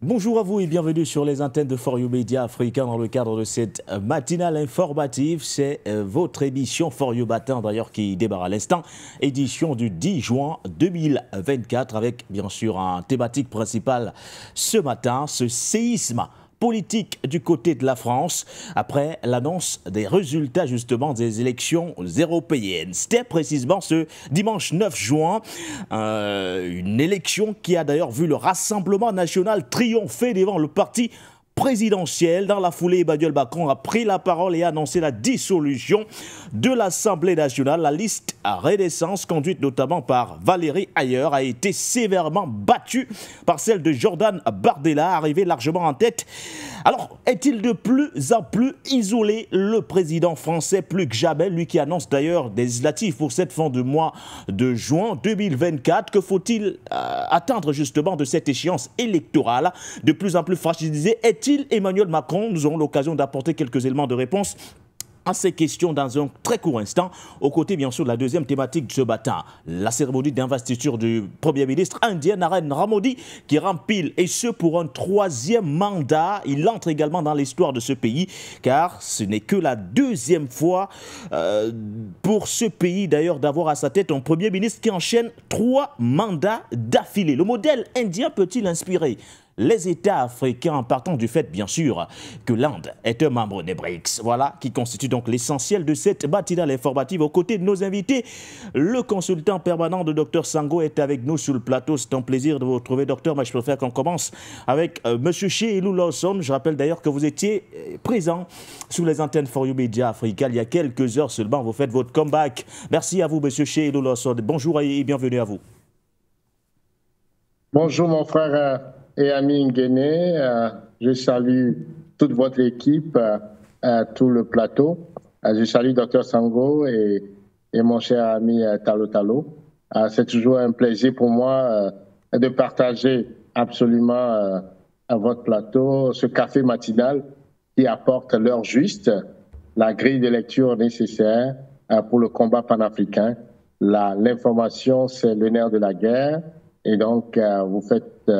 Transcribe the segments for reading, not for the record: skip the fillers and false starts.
Bonjour à vous et bienvenue sur les antennes de For You Media Africa dans le cadre de cette matinale informative. C'est votre émission For You Matin d'ailleurs qui démarre à l'instant, édition du 10 juin 2024 avec bien sûr un thématique principale ce matin, ce séisme politique du côté de la France après l'annonce des résultats justement des élections européennes. C'était précisément ce dimanche 9 juin, une élection qui a d'ailleurs vu le Rassemblement national triompher devant le parti présidentiel. Dans la foulée, Emmanuel Macron a pris la parole et a annoncé la dissolution de l'Assemblée nationale. La liste à Renaissance, conduite notamment par Valérie Ayer, a été sévèrement battue par celle de Jordan Bardella, arrivé largement en tête. Alors, est-il de plus en plus isolé, le président français, plus que jamais, lui qui annonce d'ailleurs des législatives pour cette fin de mois de juin 2024? Que faut-il attendre justement de cette échéance électorale de plus en plus fragilisée? Est-il Emmanuel Macron? Nous aurons l'occasion d'apporter quelques éléments de réponse à ces questions dans un très court instant, aux côtés bien sûr de la deuxième thématique de ce matin, la cérémonie d'investiture du Premier ministre indien Narendra Modi qui rempile, et ce pour un troisième mandat. Il entre également dans l'histoire de ce pays, car ce n'est que la deuxième fois pour ce pays d'ailleurs d'avoir à sa tête un Premier ministre qui enchaîne 3 mandats d'affilée. Le modèle indien peut-il inspirer les États africains, en partant du fait, bien sûr, que l'Inde est un membre des BRICS? Voilà qui constitue donc l'essentiel de cette matinale informative. Aux côtés de nos invités, le consultant permanent de Dr Sango est avec nous sur le plateau. C'est un plaisir de vous retrouver, docteur. Mais je préfère qu'on commence avec M. Cheilou Lawson. Je rappelle d'ailleurs que vous étiez présent sur les antennes For You Media Africa il y a quelques heures seulement. Vous faites votre comeback. Merci à vous, M. Cheilou Lawson. Bonjour et bienvenue à vous. Bonjour, mon frère et ami Nguéné, je salue toute votre équipe, tout le plateau. Je salue Dr Sango et mon cher ami Talo Talo. C'est toujours un plaisir pour moi de partager absolument à votre plateau ce café matinal qui apporte l'heure juste, la grille de lecture nécessaire pour le combat panafricain. L'information, c'est le nerf de la guerre, et donc vous faites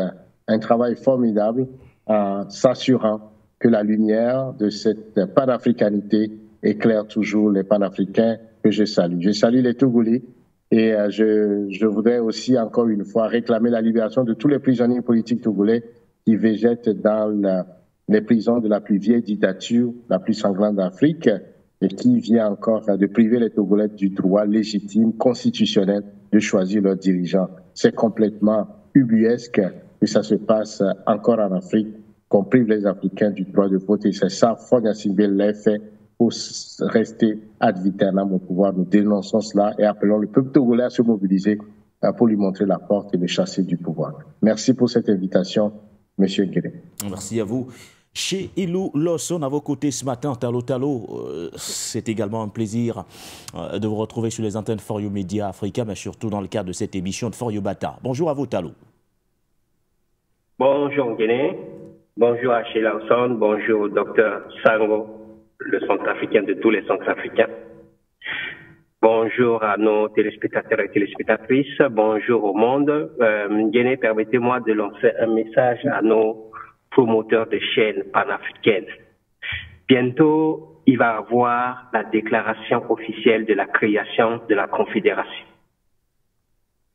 un travail formidable en s'assurant que la lumière de cette panafricanité éclaire toujours les panafricains que je salue. Je salue les Togolais et je voudrais aussi encore une fois réclamer la libération de tous les prisonniers politiques togolais qui végètent dans les prisons de la plus vieille dictature, la plus sanglante d'Afrique, et qui vient encore de priver les Togolais du droit légitime, constitutionnel de choisir leurs dirigeants. C'est complètement ubuesque que ça se passe encore en Afrique, qu'on prive les Africains du droit de vote. Et c'est ça, Fonia Singbe l'a fait pour rester ad vitam au pouvoir. Nous dénonçons cela et appelons le peuple togolais à se mobiliser pour lui montrer la porte et le chasser du pouvoir. Merci pour cette invitation, M. Guéré. Merci à vous. Cheilou Lawson, à vos côtés ce matin, Talo Talo, c'est également un plaisir de vous retrouver sur les antennes For You Media Africa, mais surtout dans le cadre de cette émission de For You Matin. Bonjour à vous, Talo. Bonjour Guinée, bonjour à Cheilou Lawson, bonjour au docteur Sango, le centrafricain de tous les centrafricains. Bonjour à nos téléspectateurs et téléspectatrices, bonjour au monde. Guinée, permettez-moi de lancer un message à nos promoteurs de chaînes panafricaines. Bientôt, il va y avoir la déclaration officielle de la création de la Confédération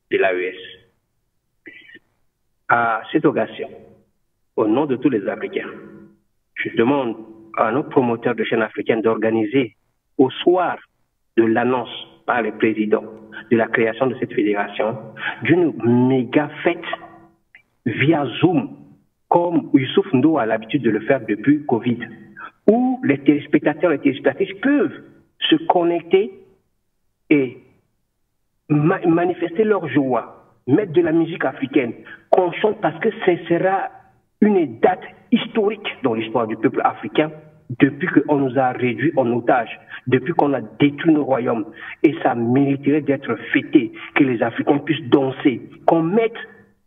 de l'AES. À cette occasion, au nom de tous les Africains, je demande à nos promoteurs de chaînes africaines d'organiser au soir de l'annonce par le président de la création de cette fédération d'une méga fête via Zoom, comme Youssouf Ndo a l'habitude de le faire depuis Covid, où les téléspectateurs et téléspectatrices peuvent se connecter et manifester leur joie, mettre de la musique africaine, qu'on chante, parce que ce sera une date historique dans l'histoire du peuple africain, depuis qu'on nous a réduits en otages, depuis qu'on a détruit nos royaumes. Et ça mériterait d'être fêté, que les Africains puissent danser, qu'on mette,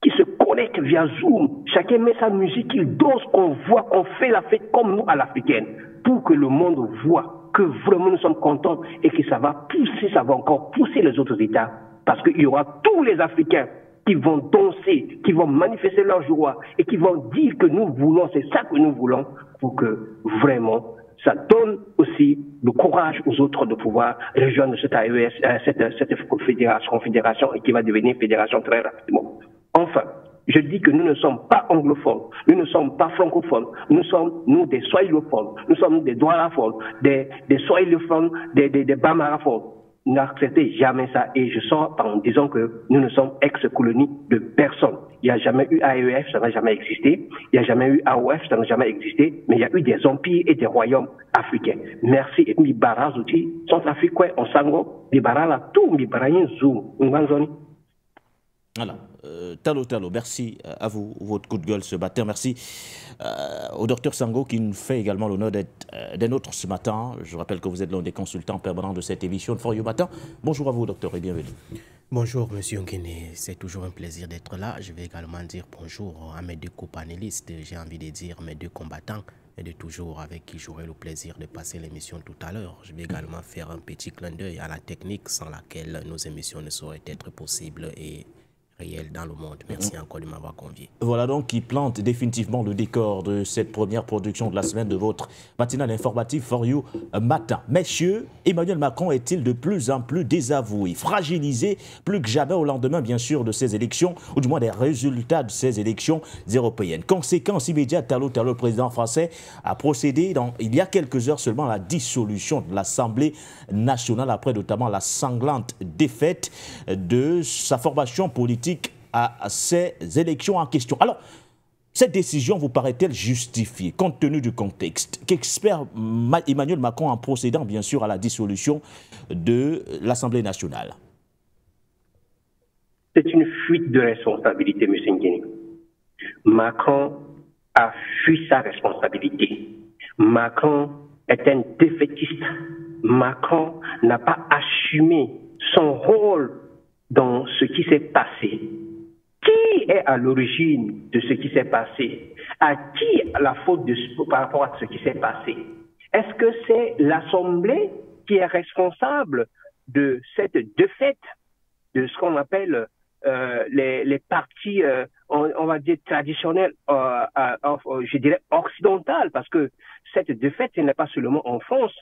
qu'ils se connectent via Zoom, chacun met sa musique, qu'il danse, qu'on voit, qu'on fait la fête comme nous à l'africaine, pour que le monde voit que vraiment nous sommes contents et que ça va pousser, ça va encore pousser les autres États, parce qu'il y aura tous les Africains qui vont danser, qui vont manifester leur joie et qui vont dire que nous voulons, c'est ça que nous voulons, pour que vraiment ça donne aussi le courage aux autres de pouvoir rejoindre cette AES, cette confédération et qui va devenir fédération très rapidement. Enfin, je dis que nous ne sommes pas anglophones, nous ne sommes pas francophones, nous sommes, nous, des swahilophones, nous sommes des doualaphones, des swahilophones, des bamaraphones. N'acceptez jamais ça. Et je sors en disant que nous ne sommes ex-colonies de personne. Il n'y a jamais eu AEF, ça n'a jamais existé. Il n'y a jamais eu AOF, ça n'a jamais existé. Mais il y a eu des empires et des royaumes africains. Merci. Et mi baraz aussi, Centrafrique, on sango, mi barala, tout, mi barayin zoom, Voilà. Talo, merci à vous, votre coup de gueule ce matin. Merci au docteur Sango qui nous fait également l'honneur d'être des nôtres ce matin. Je rappelle que vous êtes l'un des consultants permanents de cette émission de For You Matin. Bonjour à vous, docteur, et bienvenue. Bonjour, monsieur Nguéné. C'est toujours un plaisir d'être là. Je vais également dire bonjour à mes deux copanélistes. J'ai envie de dire mes deux combattants, et de toujours avec qui j'aurai le plaisir de passer l'émission tout à l'heure. Je vais également faire un petit clin d'œil à la technique sans laquelle nos émissions ne sauraient être possibles et réel dans le monde. Merci encore de m'avoir convié. Voilà donc qui plante définitivement le décor de cette première production de la semaine de votre matinale informative For You Matin. Messieurs, Emmanuel Macron est-il de plus en plus désavoué, fragilisé plus que jamais au lendemain bien sûr de ces élections, ou du moins des résultats de ces élections européennes. Conséquence immédiate, le président français a procédé il y a quelques heures seulement à la dissolution de l'Assemblée nationale après notamment la sanglante défaite de sa formation politique à ces élections en question. Alors, cette décision vous paraît-elle justifiée, compte tenu du contexte qu'espère Emmanuel Macron en procédant, bien sûr, à la dissolution de l'Assemblée nationale? C'est une fuite de responsabilité, M. Nguéné. Macron a fui sa responsabilité. Macron est un défaitiste. Macron n'a pas assumé son rôle dans ce qui s'est passé. Qui est à l'origine de ce qui s'est passé? À qui la faute par rapport à ce qui s'est passé? Est-ce que c'est l'Assemblée qui est responsable de cette défaite de ce qu'on appelle les partis, on va dire, traditionnels, je dirais occidentales, parce que cette défaite, ce n'est pas seulement en France,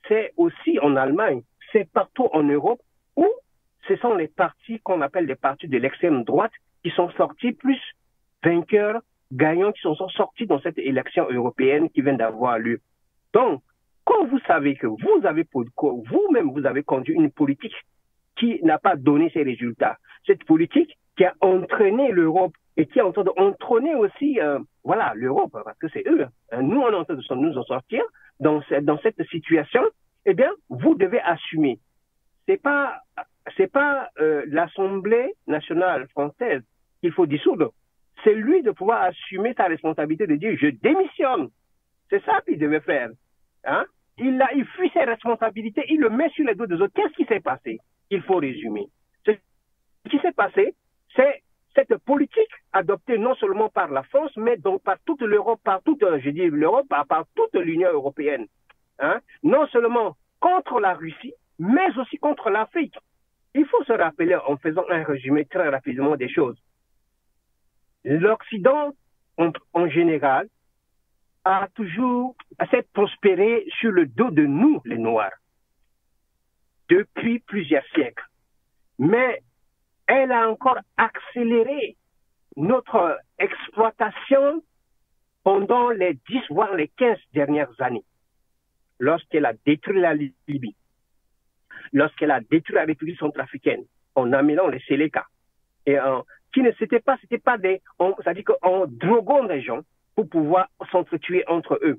c'est aussi en Allemagne, c'est partout en Europe où ce sont les partis qu'on appelle les partis de l'extrême droite qui sont sortis, plus vainqueurs, gagnants qui sont sortis dans cette élection européenne qui vient d'avoir lieu. Donc, quand vous savez que vous-même, vous avez conduit une politique qui n'a pas donné ses résultats, cette politique qui a entraîné l'Europe et qui est en train d'entraîner aussi l'Europe, parce que c'est eux. Nous, on est en train de nous en sortir dans cette situation. Eh bien, vous devez assumer. C'est pas l'Assemblée nationale française qu'il faut dissoudre. C'est lui de pouvoir assumer sa responsabilité de dire je démissionne. C'est ça qu'il devait faire. Hein? Il fuit ses responsabilités, il le met sur les dos des autres. Qu'est-ce qui s'est passé? Il faut résumer. Ce qui s'est passé, c'est cette politique adoptée non seulement par la France, mais donc par toute l'Europe, par toute l'Union européenne. Hein? Non seulement contre la Russie, mais aussi contre l'Afrique. Il faut se rappeler, en faisant un résumé très rapidement des choses, l'Occident, en général, a toujours assez prospéré sur le dos de nous, les Noirs, depuis plusieurs siècles. Mais elle a encore accéléré notre exploitation pendant les 10, voire les 15 dernières années, lorsqu'elle a détruit la Libye, lorsqu'elle a détruit la République centrafricaine, en amenant les Séléka, et c'était pas c'est-à-dire qu'en droguant des gens pour pouvoir s'entretuer entre eux.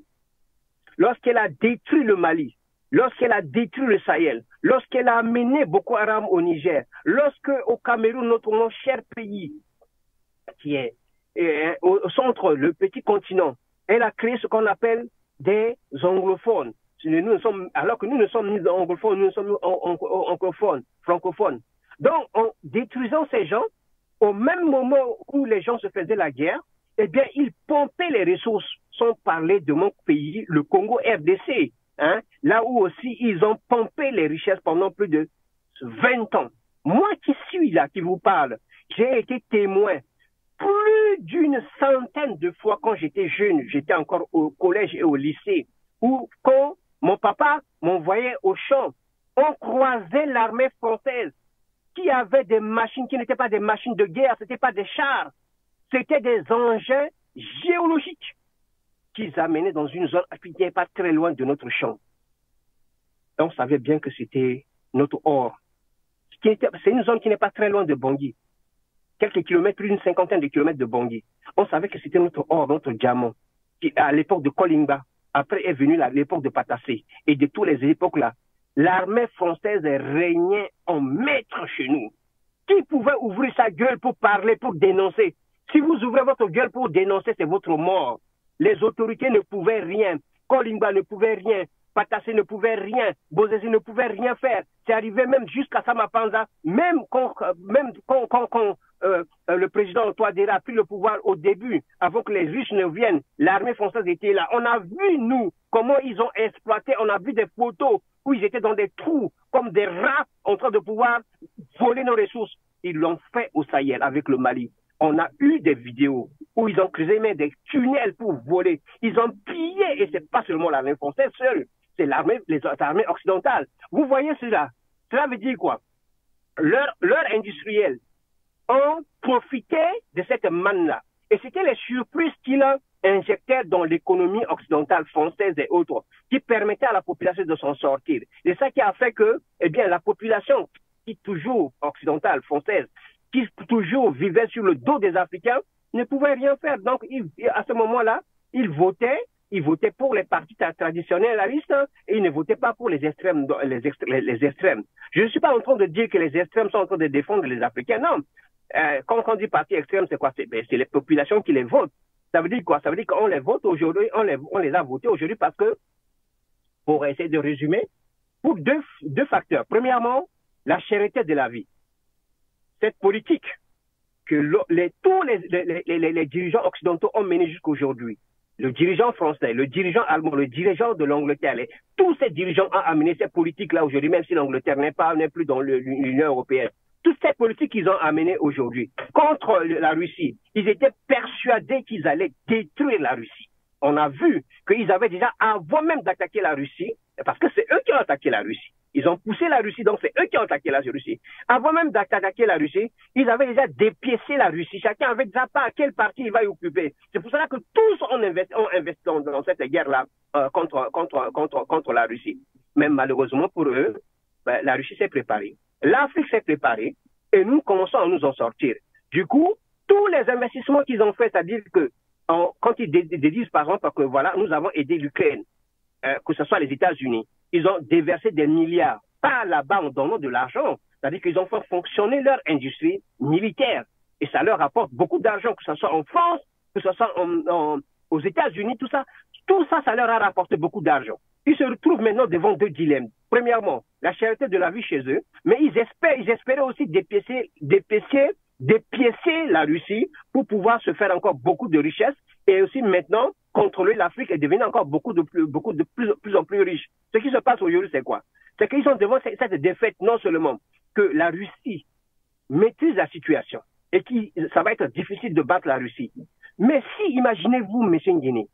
Lorsqu'elle a détruit le Mali, lorsqu'elle a détruit le Sahel, lorsqu'elle a amené Boko Haram au Niger, lorsque au Cameroun, notre mon cher pays, qui est au centre, le petit continent, elle a créé ce qu'on appelle des anglophones. Alors que nous ne sommes ni anglophones, nous sommes francophones. Donc, en détruisant ces gens, au même moment où les gens se faisaient la guerre, eh bien, ils pompaient les ressources, sans parler de mon pays, le Congo RDC, hein, là où aussi ils ont pompé les richesses pendant plus de 20 ans. Moi qui suis là, qui vous parle, J'ai été témoin plus d'une centaine de fois quand j'étais jeune, j'étais encore au collège et au lycée, où quand mon papa m'envoyait au champ, on croisait l'armée française qui avait des machines qui n'étaient pas des machines de guerre, ce n'étaient pas des chars, c'était des engins géologiques qu'ils amenaient dans une zone qui n'était pas très loin de notre champ. Et on savait bien que c'était notre or. C'est une zone qui n'est pas très loin de Bangui. Quelques kilomètres, plus d'une cinquantaine de kilomètres de Bangui. On savait que c'était notre or, notre diamant. Qui, à l'époque de Kolimba, après est venue l'époque de Patassé. Et de toutes les époques-là, l'armée française régnait en maître chez nous. Qui pouvait ouvrir sa gueule pour parler, pour dénoncer? Si vous ouvrez votre gueule pour dénoncer, c'est votre mort. Les autorités ne pouvaient rien. Kolimba ne pouvait rien. Patassé ne pouvait rien, Bozézi ne pouvait rien faire. C'est arrivé même jusqu'à Samapanza, même quand le président Touadéra a pris le pouvoir au début, avant que les Russes ne viennent, l'armée française était là. On a vu, nous, comment ils ont exploité, on a vu des photos où ils étaient dans des trous, comme des rats, en train de pouvoir voler nos ressources. Ils l'ont fait au Sahel avec le Mali. On a eu des vidéos où ils ont creusé même des tunnels pour voler. Ils ont pillé, et c'est pas seulement l'armée française seule, c'est l'armée, les armées occidentales. Vous voyez cela? Cela veut dire quoi? Leurs industriels ont profité de cette manne-là. Et c'était les surprises qu'ils injectaient dans l'économie occidentale, française et autres, qui permettaient à la population de s'en sortir. C'est ça qui a fait que, eh bien, la population, qui toujours occidentale, française, qui toujours vivait sur le dos des Africains, ne pouvait rien faire. Donc, à ce moment-là, ils votaient pour les partis traditionnalistes et ils ne votaient pas pour les extrêmes. Je ne suis pas en train de dire que les extrêmes sont en train de défendre les Africains, non. Quand on dit parti extrême, c'est quoi? C'est les populations qui les votent. Ça veut dire quoi? Ça veut dire qu'on les vote aujourd'hui, on les a votés aujourd'hui parce que, pour essayer de résumer, pour deux facteurs. Premièrement, la cherté de la vie. Cette politique que tous les dirigeants occidentaux ont menée jusqu'aujourd'hui, le dirigeant français, le dirigeant allemand, le dirigeant de l'Angleterre, tous ces dirigeants ont amené cette politique-là aujourd'hui, même si l'Angleterre n'est plus dans l'Union européenne. Toutes ces politiques qu'ils ont amenées aujourd'hui contre la Russie, ils étaient persuadés qu'ils allaient détruire la Russie. On a vu qu'ils avaient déjà, avant même d'attaquer la Russie, parce que c'est eux qui ont attaqué la Russie. Ils ont poussé la Russie, donc c'est eux qui ont attaqué la Russie. Avant même d'attaquer la Russie, ils avaient déjà dépiécé la Russie. Chacun avait déjà pas à quel parti il va y occuper. C'est pour cela que tous ont investi dans cette guerre-là contre la Russie. Mais malheureusement pour eux, la Russie s'est préparée. L'Afrique s'est préparée et nous commençons à nous en sortir. Du coup, tous les investissements qu'ils ont fait, c'est-à-dire que quand ils disent par exemple que voilà, nous avons aidé l'Ukraine, que ce soit les États-Unis, ils ont déversé des milliards, pas là-bas en donnant de l'argent, c'est-à-dire qu'ils ont fait fonctionner leur industrie militaire et ça leur apporte beaucoup d'argent, que ce soit en France, que ce soit aux États-Unis, tout ça, ça leur a rapporté beaucoup d'argent. Ils se retrouvent maintenant devant deux dilemmes. Premièrement, la cherté de la vie chez eux, mais ils espéraient aussi dépiécer la Russie pour pouvoir se faire encore beaucoup de richesses et aussi maintenant contrôler l'Afrique et devenir encore de plus en plus riche. Ce qui se passe aujourd'hui, c'est quoi? C'est qu'ils sont devant cette défaite, non seulement que la Russie maîtrise la situation et ça va être difficile de battre la Russie. Mais si, imaginez-vous, M. Nguéné,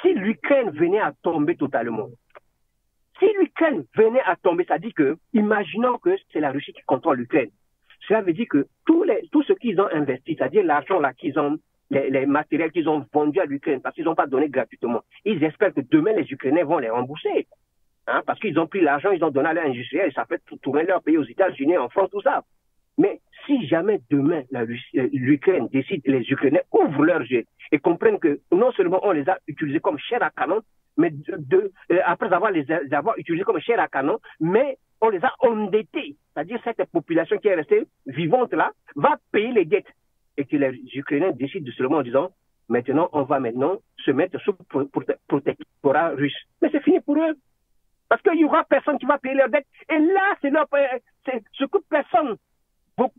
si l'Ukraine venait à tomber totalement, ça dit que, imaginons que c'est la Russie qui contrôle l'Ukraine. Cela veut dire que tout ce qu'ils ont investi, c'est-à-dire l'argent là qu'ils ont, les matériels qu'ils ont vendus à l'Ukraine, parce qu'ils n'ont pas donné gratuitement, ils espèrent que demain les Ukrainiens vont les rembourser. Parce qu'ils ont pris l'argent, ils ont donné à l'industriel, ça fait tourner leur pays aux États-Unis, en France, tout ça. Mais si jamais demain l'Ukraine décide, les Ukrainiens ouvrent leurs yeux et comprennent que non seulement on les a utilisés comme chair à canon, mais après les avoir utilisés comme chair à canon, mais on les a endettés. C'est-à-dire cette population qui est restée vivante là va payer les dettes. Et que les Ukrainiens décident seulement en disant maintenant on va se mettre sous protectorat russe. Mais c'est fini pour eux. Parce qu'il n'y aura personne qui va payer leurs dettes. Et là, c'est ce que personne,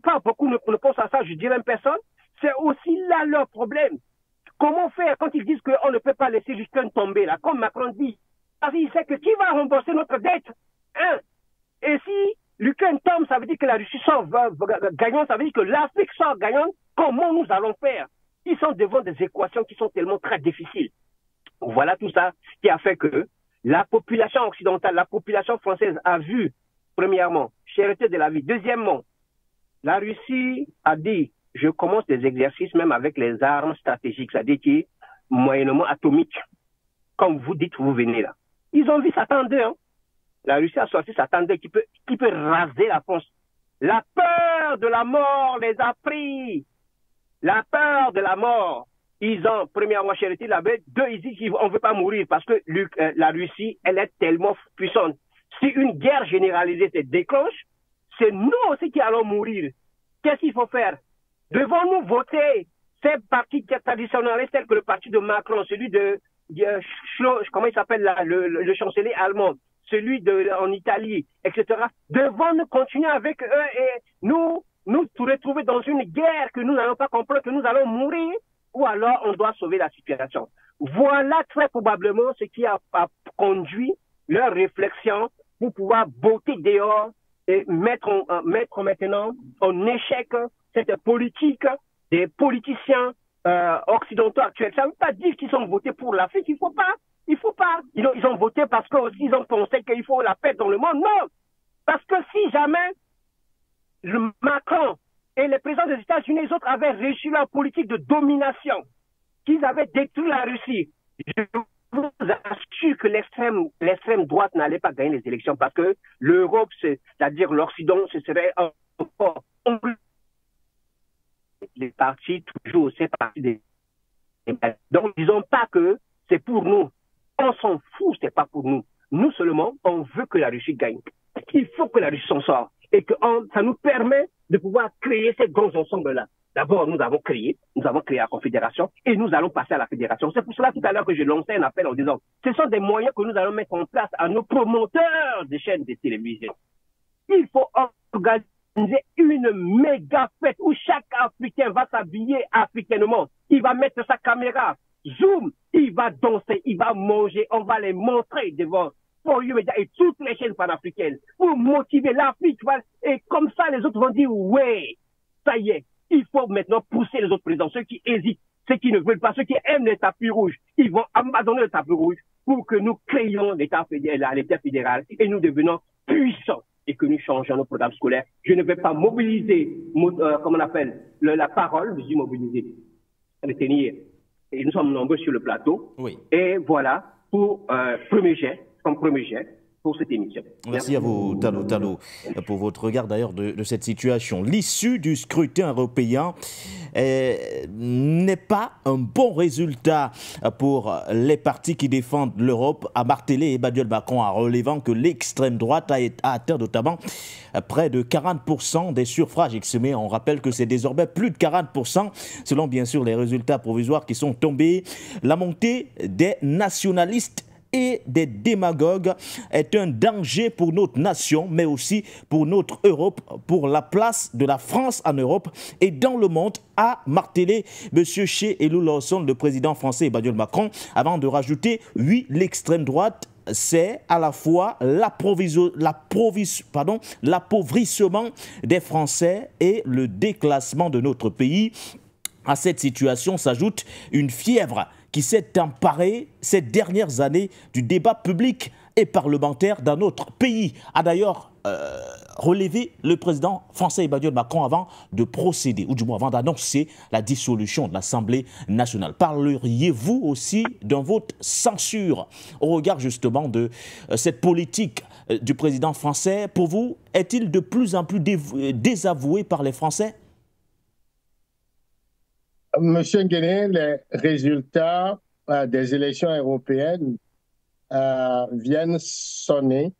pas beaucoup ne pensent à ça, je dirais même personne, c'est aussi là leur problème. Comment faire quand ils disent qu'on ne peut pas laisser l'Ukraine tomber là, comme Macron dit? Parce qu'il sait que qui va rembourser notre dette? Et si l'Ukraine tombe, ça veut dire que la Russie sort gagnante, ça veut dire que l'Afrique sort gagnante. Comment nous allons faire? Ils sont devant des équations qui sont tellement très difficiles. Voilà tout ça qui a fait que la population occidentale, la population française a vu, premièrement, cherté de la vie. Deuxièmement, la Russie a dit, je commence des exercices même avec les armes stratégiques, c'est-à-dire qui est moyennement atomique. Comme vous dites, vous venez là. Ils ont vu Satan 2, hein. La Russie a sorti Satan 2 qui peut raser la France. La peur de la mort les a pris. La peur de la mort. Ils ont, premièrement, charité la bête. Deux, ils disent qu'on ne veut pas mourir parce que la Russie, elle est tellement puissante. Si une guerre généralisée se déclenche, c'est nous aussi qui allons mourir. Qu'est-ce qu'il faut faire? Devons-nous voter ces partis traditionnalistes tels que le parti de Macron, celui de comment il s'appelle là, le chancelier allemand, celui en Italie, etc. Devons-nous continuer avec eux et nous retrouver dans une guerre que nous n'allons pas comprendre, que nous allons mourir, ou alors on doit sauver la situation. Voilà très probablement ce qui a conduit leur réflexion pour pouvoir botter dehors et mettre maintenant en échec cette politique des politiciens occidentaux actuels. Ça ne veut pas dire qu'ils ont voté pour l'Afrique, il faut pas. Ils ont voté parce qu'ils ont pensé qu'il faut la paix dans le monde. Non, parce que si jamais Macron et les présidents des États-Unis et les autres avaient réussi leur politique de domination, qu'ils avaient détruit la Russie, je vous assure que l'extrême droite n'allait pas gagner les élections parce que l'Europe, c'est-à-dire l'Occident, ce serait encore les partis, toujours ces partis des... Donc, disons pas que c'est pour nous. On s'en fout, c'est pas pour nous. Nous seulement, on veut que la Russie gagne. Il faut que la Russie s'en sorte. Et que ça nous permet de pouvoir créer ces grands ensembles-là. D'abord, nous avons créé la Confédération et nous allons passer à la Fédération. C'est pour cela tout à l'heure que je lançais un appel en disant, ce sont des moyens que nous allons mettre en place à nos promoteurs des chaînes de télévision. Il faut organiser une méga fête où chaque Africain va s'habiller africainement. Il va mettre sa caméra, zoom, il va danser, il va manger, on va les montrer devant For You Media et toutes les chaînes panafricaines pour motiver l'Afrique. Et comme ça, les autres vont dire, ouais, ça y est, il faut maintenant pousser les autres présidents, ceux qui hésitent, ceux qui ne veulent pas, ceux qui aiment les tapis rouges, ils vont abandonner le tapis rouge pour que nous créions l'État fédéral et nous devenons puissants et que nous changeons nos programmes scolaires. Je ne vais pas mobiliser, comment on appelle, la parole, je dis mobiliser, retenir. Et nous sommes nombreux sur le plateau. Oui. Et voilà, pour premier jet pour cette émission. Merci à vous, Tallo, pour votre regard d'ailleurs de cette situation. L'issue du scrutin européen n'est pas un bon résultat pour les partis qui défendent l'Europe, a martelé Emmanuel Macron en relevant que l'extrême droite a atteint notamment près de 40% des suffrages exprimés. On rappelle que c'est désormais plus de 40%, selon bien sûr les résultats provisoires qui sont tombés. La montée des nationalistes et des démagogues est un danger pour notre nation, mais aussi pour notre Europe, pour la place de la France en Europe et dans le monde, a martelé M. Elou Lawson, le président français Emmanuel Macron, avant de rajouter, oui, l'extrême droite, c'est à la fois l'appauvrissement des Français et le déclassement de notre pays. À cette situation s'ajoute une fièvre qui s'est emparée ces dernières années du débat public et parlementaire dans notre pays, a d'ailleurs relevé le président français Emmanuel Macron avant de procéder, ou du moins avant d'annoncer la dissolution de l'Assemblée nationale. Parleriez-vous aussi d'un vote censure au regard justement de cette politique du président français? Pour vous, est-il de plus en plus désavoué par les Français? Monsieur Nguéné, les résultats des élections européennes viennent sonner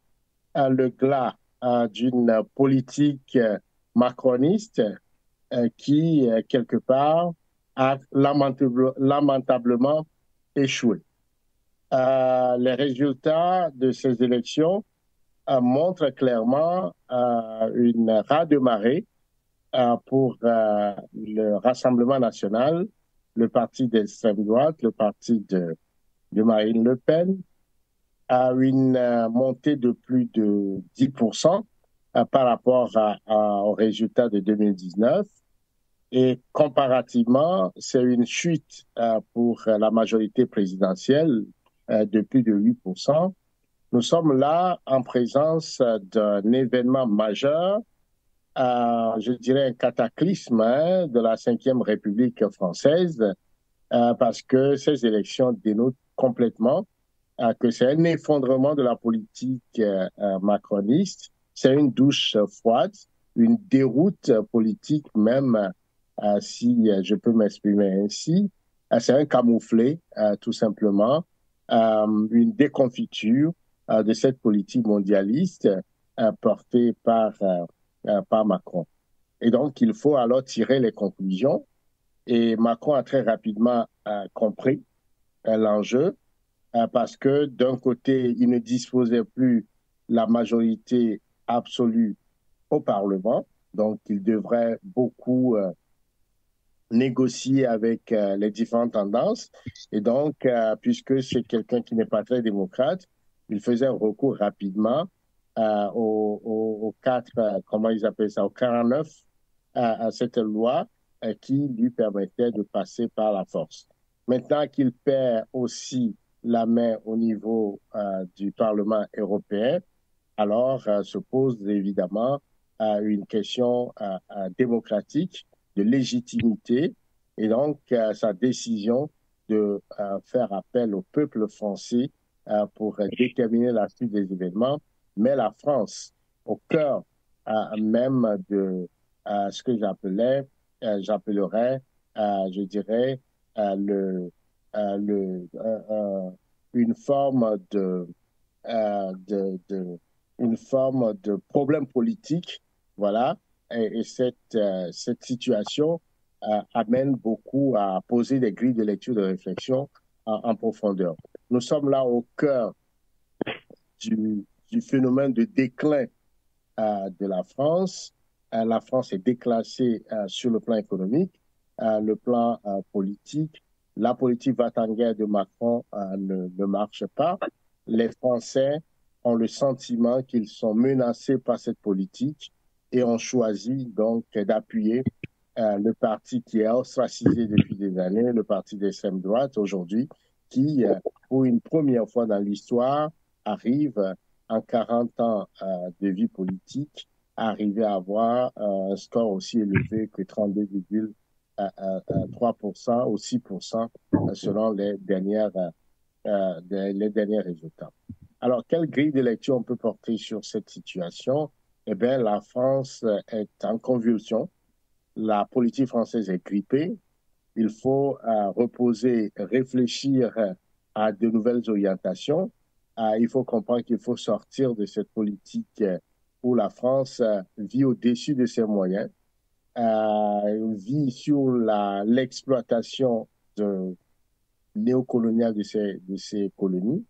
le glas d'une politique macroniste qui, quelque part, a lamentablement échoué. Les résultats de ces élections montrent clairement une raz-de-marée pour le Rassemblement national, le parti d'extrême droite, le parti de Marine Le Pen, à une montée de plus de 10%, par rapport aux résultats de 2019. Et comparativement, c'est une chute pour la majorité présidentielle de plus de 8%. Nous sommes là en présence d'un événement majeur, je dirais un cataclysme de la Ve République française, parce que ces élections dénotent complètement que c'est un effondrement de la politique macroniste, c'est une douche froide, une déroute politique même, si je peux m'exprimer ainsi. C'est un camouflet, tout simplement, une déconfiture de cette politique mondialiste portée par Macron. Et donc, il faut alors tirer les conclusions. Et Macron a très rapidement compris l'enjeu, parce que d'un côté, il ne disposait plus la majorité absolue au Parlement, donc il devrait beaucoup négocier avec les différentes tendances. Et donc, puisque c'est quelqu'un qui n'est pas très démocrate, il faisait recours rapidement aux 4, comment ils appellent ça, aux 49, à cette loi qui lui permettait de passer par la force. Maintenant qu'il perd aussi la main au niveau du Parlement européen, alors se pose évidemment une question démocratique de légitimité, et donc sa décision de faire appel au peuple français pour déterminer la suite des événements met la France au cœur même de ce que j'appellerais, je dirais, une forme une forme de problème politique, voilà, et cette situation amène beaucoup à poser des grilles de lecture, de réflexion en profondeur. Nous sommes là au cœur du phénomène de déclin de la France. La France est déclassée sur le plan économique, le plan politique. La politique va-t-en-guerre de Macron ne marche pas. Les Français ont le sentiment qu'ils sont menacés par cette politique et ont choisi donc d'appuyer le parti qui est ostracisé depuis des années, le parti d'extrême droite aujourd'hui, qui, pour une première fois dans l'histoire, arrive en 40 ans de vie politique, à arriver à avoir un score aussi élevé que 32,3% ou 6% selon les derniers résultats. Alors, quelle grille de lecture on peut porter sur cette situation? Eh bien, la France est en convulsion. La politique française est grippée. Il faut reposer, réfléchir à de nouvelles orientations. Il faut comprendre qu'il faut sortir de cette politique où la France vit au-dessus de ses moyens, vit sur l'exploitation néocoloniale de ses colonies,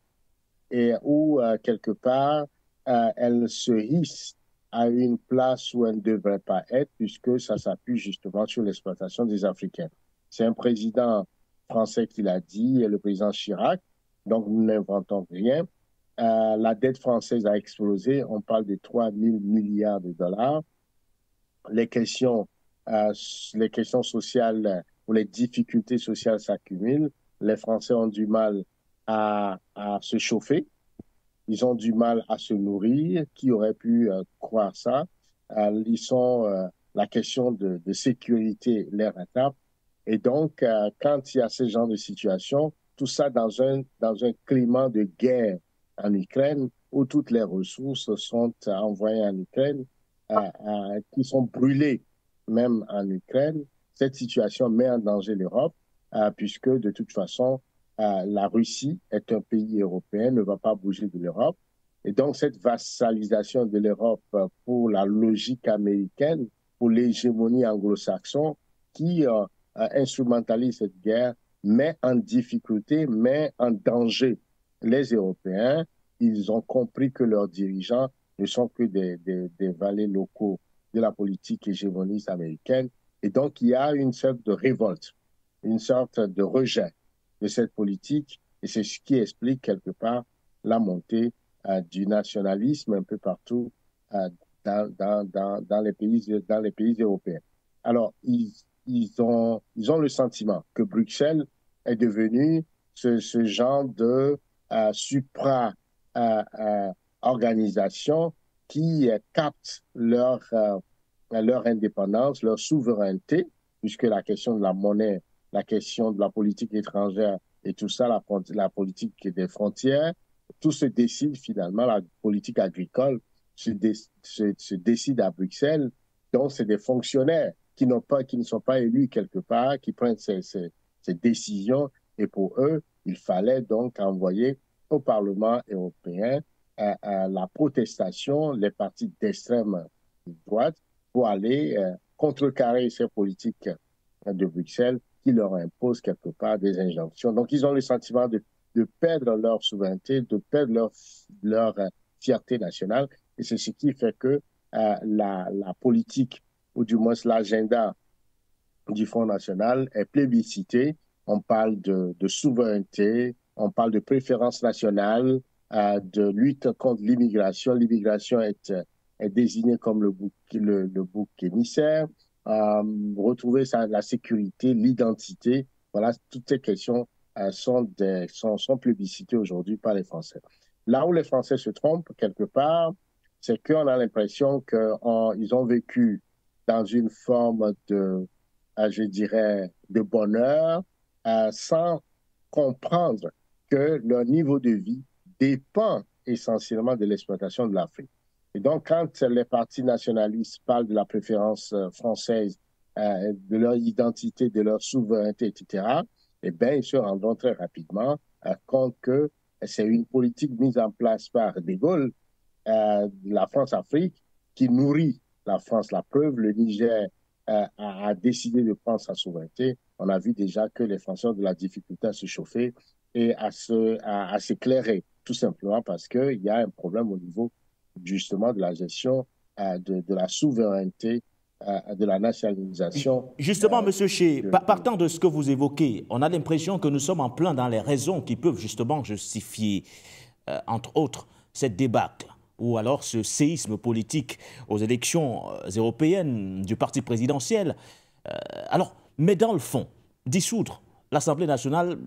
et où, quelque part, elle se hisse à une place où elle ne devrait pas être, puisque ça s'appuie justement sur l'exploitation des Africains. C'est un président français qui l'a dit, et le président Chirac, donc nous n'inventons rien. La dette française a explosé, on parle de 3 000 milliards de dollars. Les questions sociales ou les difficultés sociales s'accumulent. Les Français ont du mal à se chauffer. Ils ont du mal à se nourrir. Qui aurait pu croire ça? La question de sécurité les rattrape. Et donc, quand il y a ce genre de situation, tout ça dans un climat de guerre en Ukraine, où toutes les ressources sont envoyées en Ukraine, qui sont brûlées même en Ukraine, cette situation met en danger l'Europe, puisque de toute façon, la Russie est un pays européen, ne va pas bouger de l'Europe. Et donc, cette vassalisation de l'Europe pour la logique américaine, pour l'hégémonie anglo-saxonne, qui instrumentalise cette guerre, met en difficulté, met en danger les Européens. Ils ont compris que leurs dirigeants ne sont que des valets locaux de la politique hégémoniste américaine. Et donc, il y a une sorte de révolte, une sorte de rejet de cette politique, et c'est ce qui explique quelque part la montée du nationalisme un peu partout dans les pays européens. Alors, ils ont le sentiment que Bruxelles est devenu ce genre de supra-organisation qui capte leur indépendance, leur souveraineté, puisque la question de la monnaie, la question de la politique étrangère et tout ça, la politique des frontières, tout se décide finalement, la politique agricole se décide à Bruxelles. Donc, c'est des fonctionnaires qui ne sont pas élus quelque part, qui prennent ces décisions. Et pour eux, il fallait donc envoyer au Parlement européen la protestation, les partis d'extrême droite, pour aller contrecarrer ces politiques de Bruxelles qui leur imposent quelque part des injonctions. Donc, ils ont le sentiment de perdre leur souveraineté, de perdre leur fierté nationale. Et c'est ce qui fait que la politique, ou du moins l'agenda du Front National est plébiscité. On parle de souveraineté, on parle de préférence nationale, de lutte contre l'immigration. L'immigration est désignée comme le bouc émissaire. Retrouver la sécurité, l'identité, voilà, toutes ces questions sont plébiscitées aujourd'hui par les Français. Là où les Français se trompent, quelque part, c'est qu'on a l'impression qu'ils ont vécu dans une forme de, je dirais, de bonheur, sans comprendre que leur niveau de vie dépend essentiellement de l'exploitation de l'Afrique. Et donc, quand les partis nationalistes parlent de la préférence française, de leur identité, de leur souveraineté, etc., eh bien, ils se rendront très rapidement compte que c'est une politique mise en place par De Gaulle, la France-Afrique, qui nourrit la France. La preuve, le Niger a décidé de prendre sa souveraineté. On a vu déjà que les Français ont de la difficulté à se chauffer et à s'éclairer, tout simplement parce qu'il y a un problème au niveau justement de la gestion de la souveraineté, de la nationalisation. Justement, M. Ché, partant de ce que vous évoquez, on a l'impression que nous sommes en plein dans les raisons qui peuvent justement justifier, entre autres, cette débâcle ou alors ce séisme politique aux élections européennes du parti présidentiel. Alors, mais dans le fond, dissoudre l'Assemblée nationale,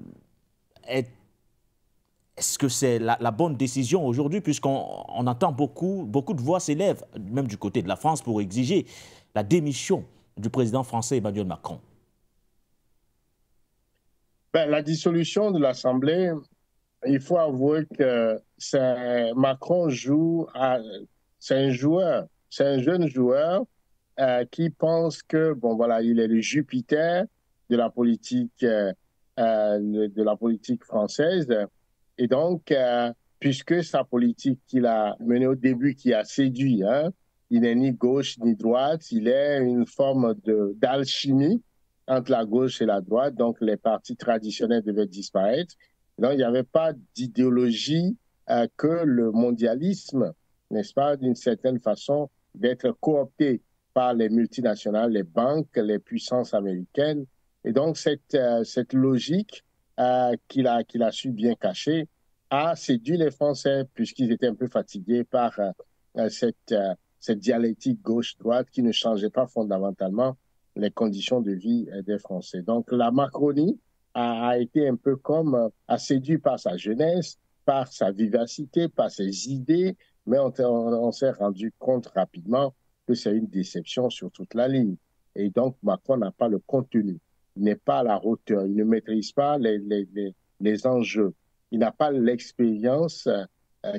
est-ce que c'est la bonne décision aujourd'hui, puisqu'on entend beaucoup de voix s'élèvent, même du côté de la France, pour exiger la démission du président français Emmanuel Macron? La dissolution de l'Assemblée, il faut avouer que Macron c'est un joueur, c'est un jeune joueur qui pense que, bon voilà, il est le Jupiter de la politique française. Et donc, puisque sa politique qu'il a menée au début, qui a séduit, hein, il n'est ni gauche ni droite, il est une forme d'alchimie entre la gauche et la droite, donc les partis traditionnels devaient disparaître. Donc, il n'y avait pas d'idéologie que le mondialisme, n'est-ce pas, d'une certaine façon, d'être coopté par les multinationales, les banques, les puissances américaines. Et donc, cette logique qu'il a su bien cacher a séduit les Français, puisqu'ils étaient un peu fatigués par cette dialectique gauche-droite qui ne changeait pas fondamentalement les conditions de vie des Français. Donc, la Macronie a été un peu a séduit par sa jeunesse, par sa vivacité, par ses idées, mais on s'est rendu compte rapidement que c'est une déception sur toute la ligne. Et donc, Macron n'a pas le contenu, il n'est pas à la hauteur, il ne maîtrise pas les enjeux, il n'a pas l'expérience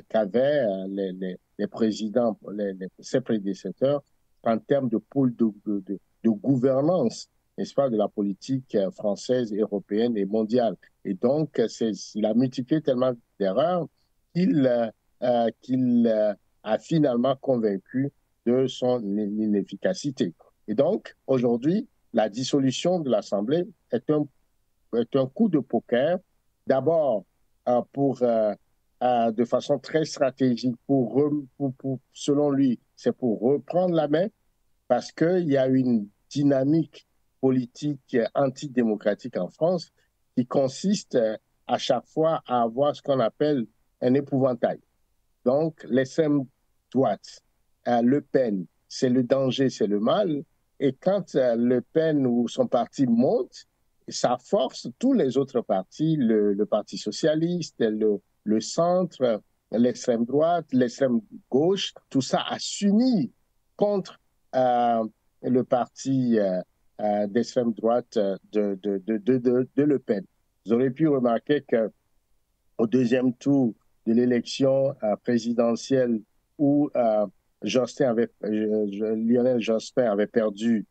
qu'avaient les présidents, ses prédécesseurs, en termes de pôle de gouvernance, n'est-ce pas, de la politique française, européenne et mondiale. Et donc, il a multiplié tellement d'erreurs qu'il a finalement convaincu de son inefficacité. Et donc, aujourd'hui, la dissolution de l'Assemblée est un coup de poker, d'abord de façon très stratégique, selon lui, c'est pour reprendre la main, parce qu'il y a une dynamique politique antidémocratique en France qui consiste à chaque fois à avoir ce qu'on appelle un épouvantail. Donc, l'extrême droite Le Pen, c'est le danger, c'est le mal. Et quand Le Pen ou son parti monte, ça force tous les autres partis, le Parti socialiste, le centre, l'extrême droite, l'extrême gauche, tout ça à s'unir contre le parti d'extrême droite de Le Pen. Vous aurez pu remarquer qu'au deuxième tour de l'élection présidentielle où Lionel Jospin avait perdu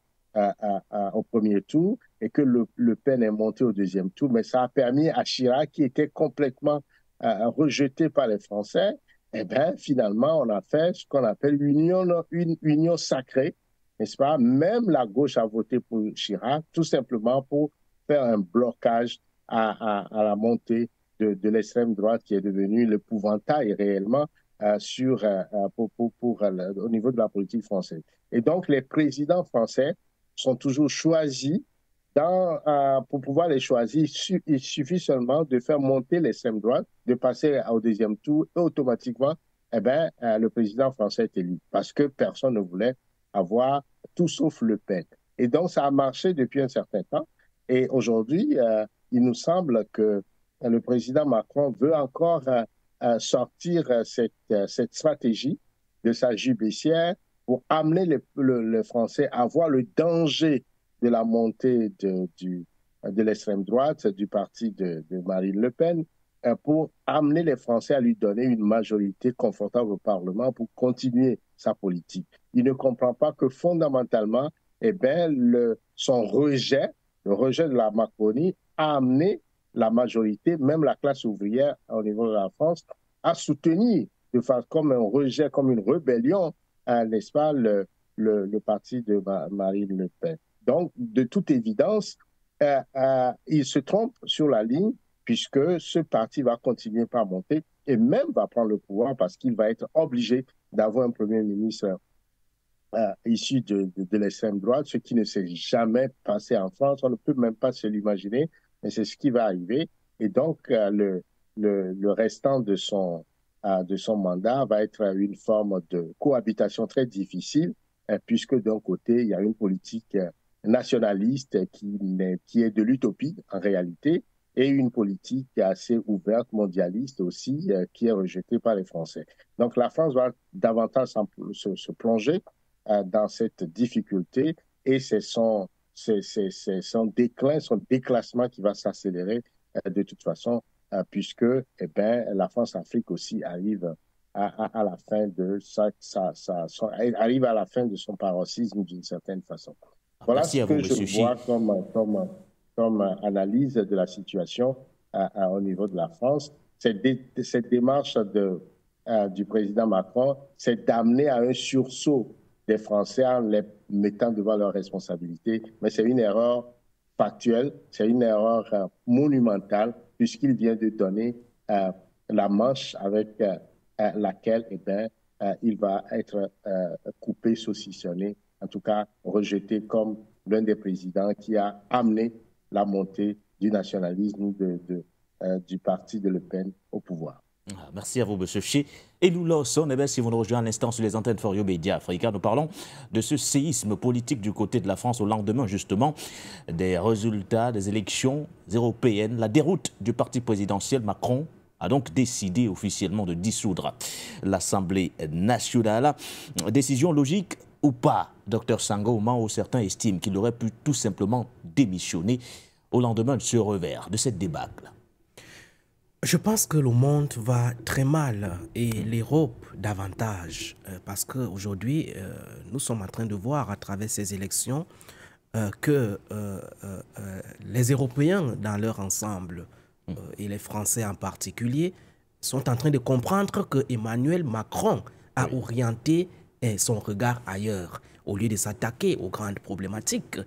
au premier tour et que le Pen est monté au deuxième tour, mais ça a permis à Chirac, qui était complètement rejeté par les Français, et bien finalement on a fait ce qu'on appelle une union sacrée, n'est-ce pas? Même la gauche a voté pour Chirac, tout simplement pour faire un blocage à la montée de l'extrême droite qui est devenue l'épouvantail réellement au niveau de la politique française. Et donc, les présidents français sont toujours choisis. Pour pouvoir les choisir, il suffit seulement de faire monter l'extrême droite, de passer au deuxième tour, et automatiquement, le président français est élu. Parce que personne ne voulait avoir tout sauf Le Pen. Et donc, ça a marché depuis un certain temps. Et aujourd'hui, il nous semble que le président Macron veut encore sortir cette stratégie de sa jupe baissière pour amener les Français à voir le danger de la montée de l'extrême droite, du parti de Marine Le Pen, pour amener les Français à lui donner une majorité confortable au Parlement pour continuer sa politique. Il ne comprend pas que fondamentalement, son rejet, le rejet de la Macronie, a amené la majorité, même la classe ouvrière au niveau de la France, à soutenir de façon comme un rejet, comme une rébellion, n'est-ce pas, le parti de Marine Le Pen. Donc, de toute évidence, il se trompe sur la ligne puisque ce parti va continuer par monter et même va prendre le pouvoir parce qu'il va être obligé d'avoir un Premier ministre issu de l'extrême droite, ce qui ne s'est jamais passé en France. On ne peut même pas se l'imaginer, mais c'est ce qui va arriver. Et donc, le restant de son mandat va être une forme de cohabitation très difficile, puisque d'un côté, il y a une politique nationaliste qui est de l'utopie en réalité, et une politique assez ouverte, mondialiste aussi, qui est rejetée par les Français. Donc la France va davantage se plonger dans cette difficulté, et c'est son déclin, son déclassement qui va s'accélérer de toute façon, puisque la France-Afrique aussi arrive à la fin de arrive à la fin de son paroxysme d'une certaine façon. Voilà ce que je vois comme analyse de la situation au niveau de la France. Cette démarche du président Macron, c'est d'amener à un sursaut des Français en les mettant devant leurs responsabilités. Mais c'est une erreur factuelle, c'est une erreur monumentale, puisqu'il vient de donner la manche avec laquelle il va être coupé, saucissonné, en tout cas rejeté comme l'un des présidents qui a amené la montée du nationalisme du parti de Le Pen au pouvoir. Merci à vous, M. Chi. Et nous lançons, si vous nous rejoignez à l'instant sur les antennes For You Media Africa, nous parlons de ce séisme politique du côté de la France au lendemain, justement, des résultats des élections européennes. La déroute du parti présidentiel Macron a donc décidé officiellement de dissoudre l'Assemblée nationale. Décision logique ou pas, Dr Sango, au moment où certains estiment qu'il aurait pu tout simplement démissionner au lendemain de ce revers, de cette débâcle? Je pense que le monde va très mal et l'Europe davantage parce qu'aujourd'hui, nous sommes en train de voir à travers ces élections que les Européens dans leur ensemble et les Français en particulier sont en train de comprendre que Emmanuel Macron a orienté son regard ailleurs au lieu de s'attaquer aux grandes problématiques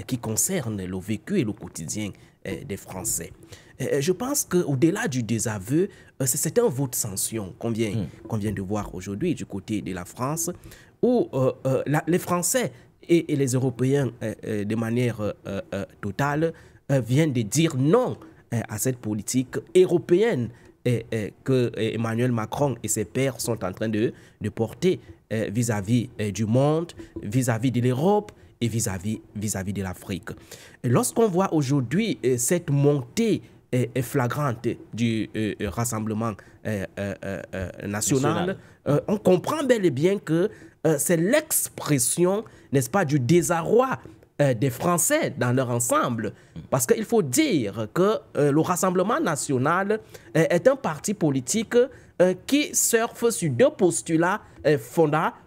qui concernent le vécu et le quotidien des Français. Je pense qu'au-delà du désaveu, c'est un vote de sanction qu'on vient de voir aujourd'hui du côté de la France, où les Français et les Européens, de manière totale, viennent de dire non à cette politique européenne que Emmanuel Macron et ses pairs sont en train de porter vis-à-vis du monde, vis-à-vis de l'Europe et vis-à-vis de l'Afrique. Lorsqu'on voit aujourd'hui cette montée flagrante du Rassemblement national, on comprend bel et bien que c'est l'expression, n'est-ce pas, du désarroi des Français dans leur ensemble. Parce qu'il faut dire que le Rassemblement national est un parti politique qui surfe sur deux postulats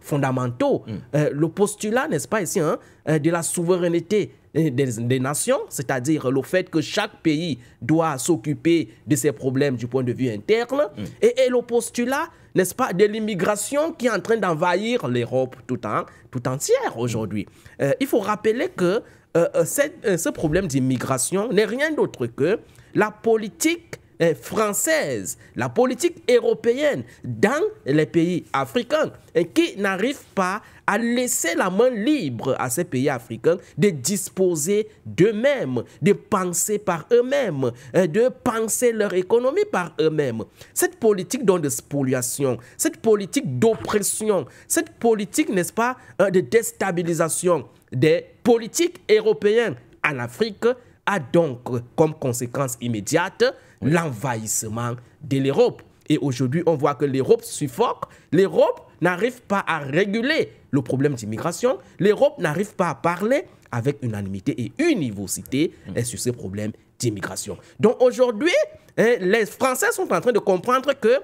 fondamentaux. Le postulat, n'est-ce pas ici, de la souveraineté des nations, c'est-à-dire le fait que chaque pays doit s'occuper de ses problèmes du point de vue interne, et le postulat, n'est-ce pas, de l'immigration qui est en train d'envahir l'Europe tout entière aujourd'hui. Il faut rappeler que ce problème d'immigration n'est rien d'autre que la politique française, la politique européenne dans les pays africains qui n'arrivent pas à laisser la main libre à ces pays africains de disposer d'eux-mêmes, de penser par eux-mêmes, de penser leur économie par eux-mêmes. Cette politique donc de spoliation, cette politique d'oppression, cette politique, n'est-ce pas, de déstabilisation des politiques européennes en Afrique a donc comme conséquence immédiate l'envahissement de l'Europe. Et aujourd'hui, on voit que l'Europe suffoque. L'Europe n'arrive pas à réguler le problème d'immigration. L'Europe n'arrive pas à parler avec unanimité et univocité sur ces problèmes d'immigration. Donc aujourd'hui, les Français sont en train de comprendre que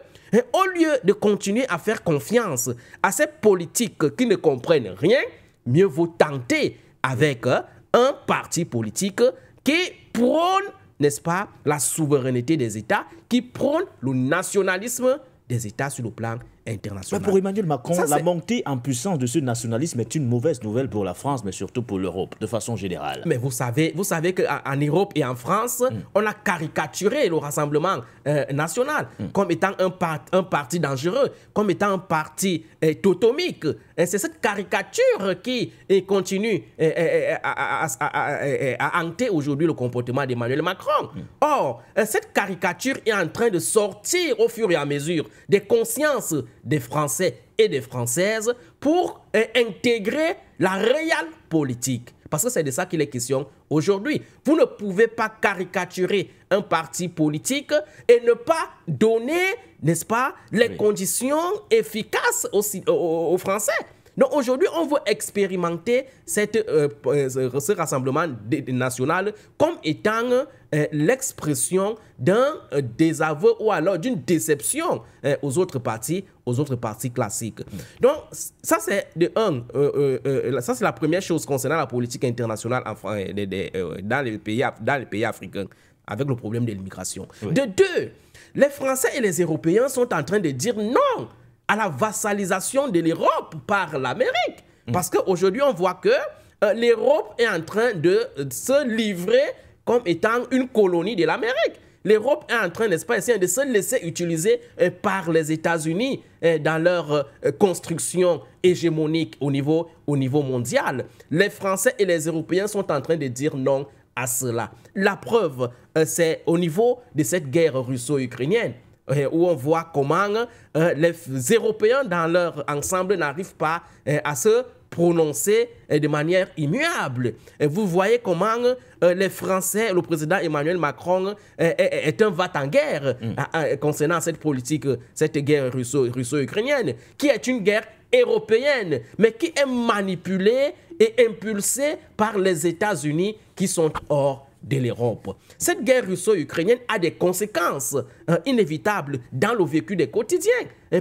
au lieu de continuer à faire confiance à ces politiques qui ne comprennent rien, mieux vaut tenter avec un parti politique qui prône, n'est-ce pas, la souveraineté des États, qui prône le nationalisme des États sur le plan international. Mais pour Emmanuel Macron, la montée en puissance de ce nationalisme est une mauvaise nouvelle pour la France, mais surtout pour l'Europe, de façon générale. Mais vous savez qu'en Europe et en France, on a caricaturé le Rassemblement national comme étant un parti dangereux, comme étant un parti totomique. C'est cette caricature qui continue à hanter aujourd'hui le comportement d'Emmanuel Macron. Or, cette caricature est en train de sortir au fur et à mesure des consciences des Français et des Françaises pour intégrer la réelle politique. Parce que c'est de ça qu'il est question aujourd'hui. Vous ne pouvez pas caricaturer un parti politique et ne pas donner, n'est-ce pas, les conditions efficaces aux Français. Donc aujourd'hui, on veut expérimenter ce rassemblement national comme étant l'expression d'un désaveu ou alors d'une déception aux autres partis classiques. Donc ça c'est ça c'est la première chose concernant la politique internationale dans les pays africains avec le problème de l'immigration. De deux, les Français et les Européens sont en train de dire non à la vassalisation de l'Europe par l'Amérique. Parce qu'aujourd'hui, on voit que l'Europe est en train de se livrer comme étant une colonie de l'Amérique. L'Europe est en train, n'est-ce pas, de se laisser utiliser par les États-Unis dans leur construction hégémonique au niveau mondial. Les Français et les Européens sont en train de dire non à cela. La preuve, c'est au niveau de cette guerre russo-ukrainienne, où on voit comment les Européens dans leur ensemble n'arrivent pas à se prononcer de manière immuable. Et vous voyez comment les Français, le président Emmanuel Macron est un va-t-en-guerre concernant cette politique, cette guerre russo-ukrainienne, qui est une guerre européenne, mais qui est manipulée et impulsée par les États-Unis qui sont hors de l'Europe. Cette guerre russo-ukrainienne a des conséquences inévitables dans le vécu des quotidiens.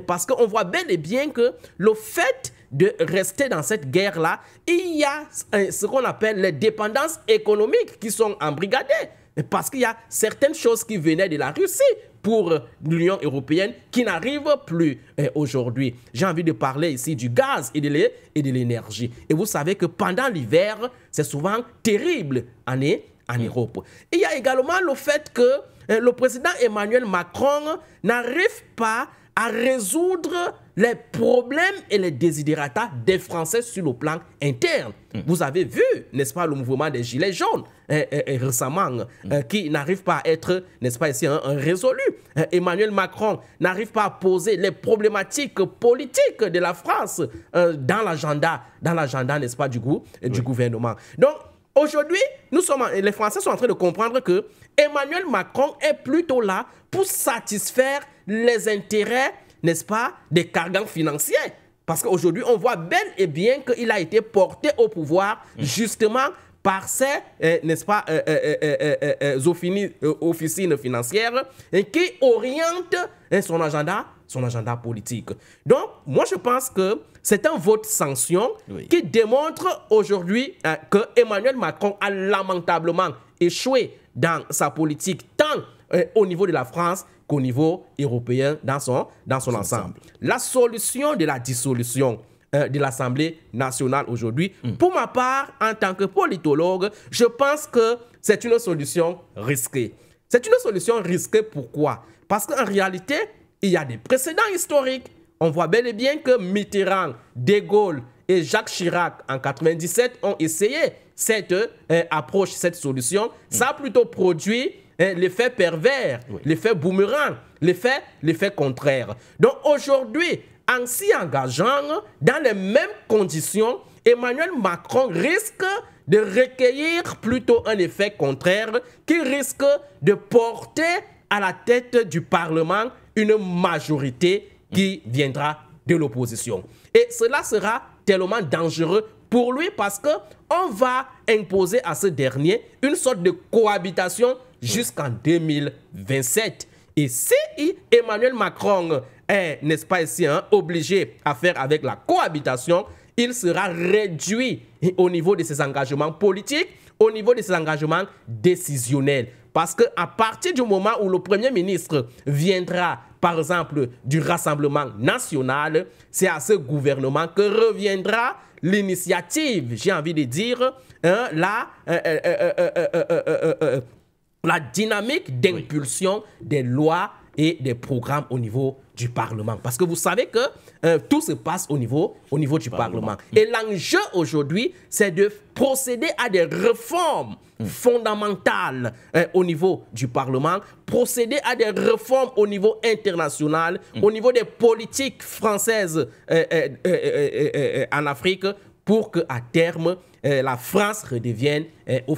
Parce qu'on voit bel et bien que le fait de rester dans cette guerre-là, il y a ce qu'on appelle les dépendances économiques qui sont embrigadées. Parce qu'il y a certaines choses qui venaient de la Russie pour l'Union européenne qui n'arrivent plus aujourd'hui. J'ai envie de parler ici du gaz et de l'énergie. Et vous savez que pendant l'hiver, c'est souvent terrible en Europe. Il y a également le fait que le président Emmanuel Macron n'arrive pas à résoudre les problèmes et les désidératas des Français sur le plan interne. Vous avez vu, n'est-ce pas, le mouvement des Gilets jaunes récemment, qui n'arrive pas à être, n'est-ce pas, ici, résolu. Emmanuel Macron n'arrive pas à poser les problématiques politiques de la France dans l'agenda, n'est-ce pas, du gouvernement. Donc, aujourd'hui, les Français sont en train de comprendre que Emmanuel Macron est plutôt là pour satisfaire les intérêts, n'est-ce pas, des cargans financiers. Parce qu'aujourd'hui, on voit bel et bien qu'il a été porté au pouvoir justement par ces, n'est-ce pas, officines financières qui orientent son agenda politique. Donc, moi, je pense que c'est un vote sanction qui démontre aujourd'hui que Emmanuel Macron a lamentablement échoué dans sa politique, tant au niveau de la France qu'au niveau européen dans son ensemble. La solution de la dissolution de l'Assemblée nationale aujourd'hui, pour ma part, en tant que politologue, je pense que c'est une solution risquée. C'est une solution risquée, pourquoi? Parce qu'en réalité, il y a des précédents historiques. On voit bel et bien que Mitterrand, De Gaulle et Jacques Chirac, en 1997, ont essayé cette approche, cette solution. Ça a plutôt produit l'effet pervers, l'effet boomerang, l'effet contraire. Donc aujourd'hui, en s'y engageant dans les mêmes conditions, Emmanuel Macron risque de recueillir plutôt un effet contraire qui risque de porter à la tête du Parlement une majorité qui viendra de l'opposition. Et cela sera tellement dangereux pour lui parce qu'on va imposer à ce dernier une sorte de cohabitation jusqu'en 2027. Et si Emmanuel Macron est, n'est-ce pas ici, obligé à faire avec la cohabitation, il sera réduit au niveau de ses engagements politiques, au niveau de ses engagements décisionnels. Parce qu'à partir du moment où le Premier ministre viendra, par exemple, du Rassemblement national, c'est à ce gouvernement que reviendra l'initiative, j'ai envie de dire, la dynamique d'impulsion des lois et des programmes au niveau du Parlement. Parce que vous savez que tout se passe au niveau du Parlement. Et l'enjeu aujourd'hui, c'est de procéder à des réformes fondamentales au niveau du Parlement, procéder à des réformes au niveau international, au niveau des politiques françaises en Afrique, pour qu'à terme, la France redevienne aux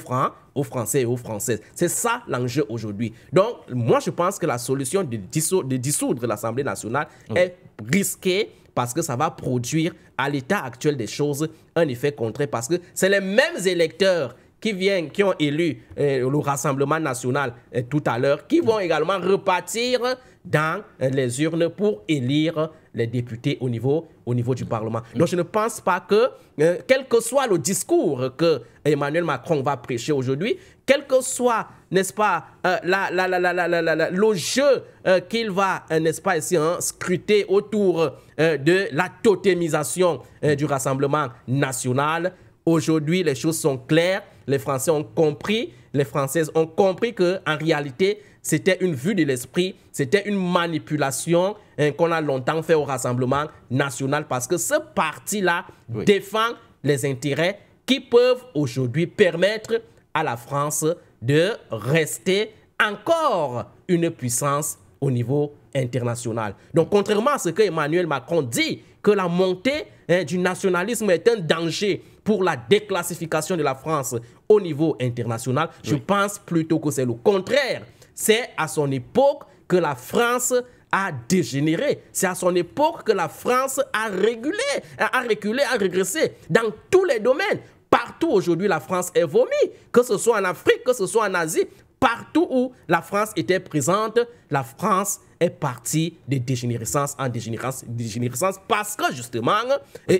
Français et aux Françaises. C'est ça l'enjeu aujourd'hui. Donc, moi, je pense que la solution de dissoudre l'Assemblée nationale est risquée parce que ça va produire, à l'état actuel des choses, un effet contraire. Parce que c'est les mêmes électeurs qui ont élu le Rassemblement national tout à l'heure, qui vont également repartir dans les urnes pour élire les députés au niveau du Parlement. Donc je ne pense pas que, quel que soit le discours que Emmanuel Macron va prêcher aujourd'hui, quel que soit, n'est-ce pas, le jeu qu'il va, n'est-ce pas, ici, scruter autour de la totémisation du Rassemblement national, aujourd'hui les choses sont claires, les Français ont compris, les Françaises ont compris qu'en réalité, c'était une vue de l'esprit, c'était une manipulation qu'on a longtemps fait au Rassemblement national parce que ce parti-là défend les intérêts qui peuvent aujourd'hui permettre à la France de rester encore une puissance au niveau international. Donc, contrairement à ce que Emmanuel Macron dit, que la montée du nationalisme est un danger pour la déclassification de la France au niveau international, je pense plutôt que c'est le contraire. C'est à son époque que la France a dégénéré. C'est à son époque que la France a reculé, a régressé dans tous les domaines. Partout aujourd'hui, la France est vomie, que ce soit en Afrique, que ce soit en Asie. Partout où la France était présente, la France est partie de dégénérescence en dégénérescence parce que justement,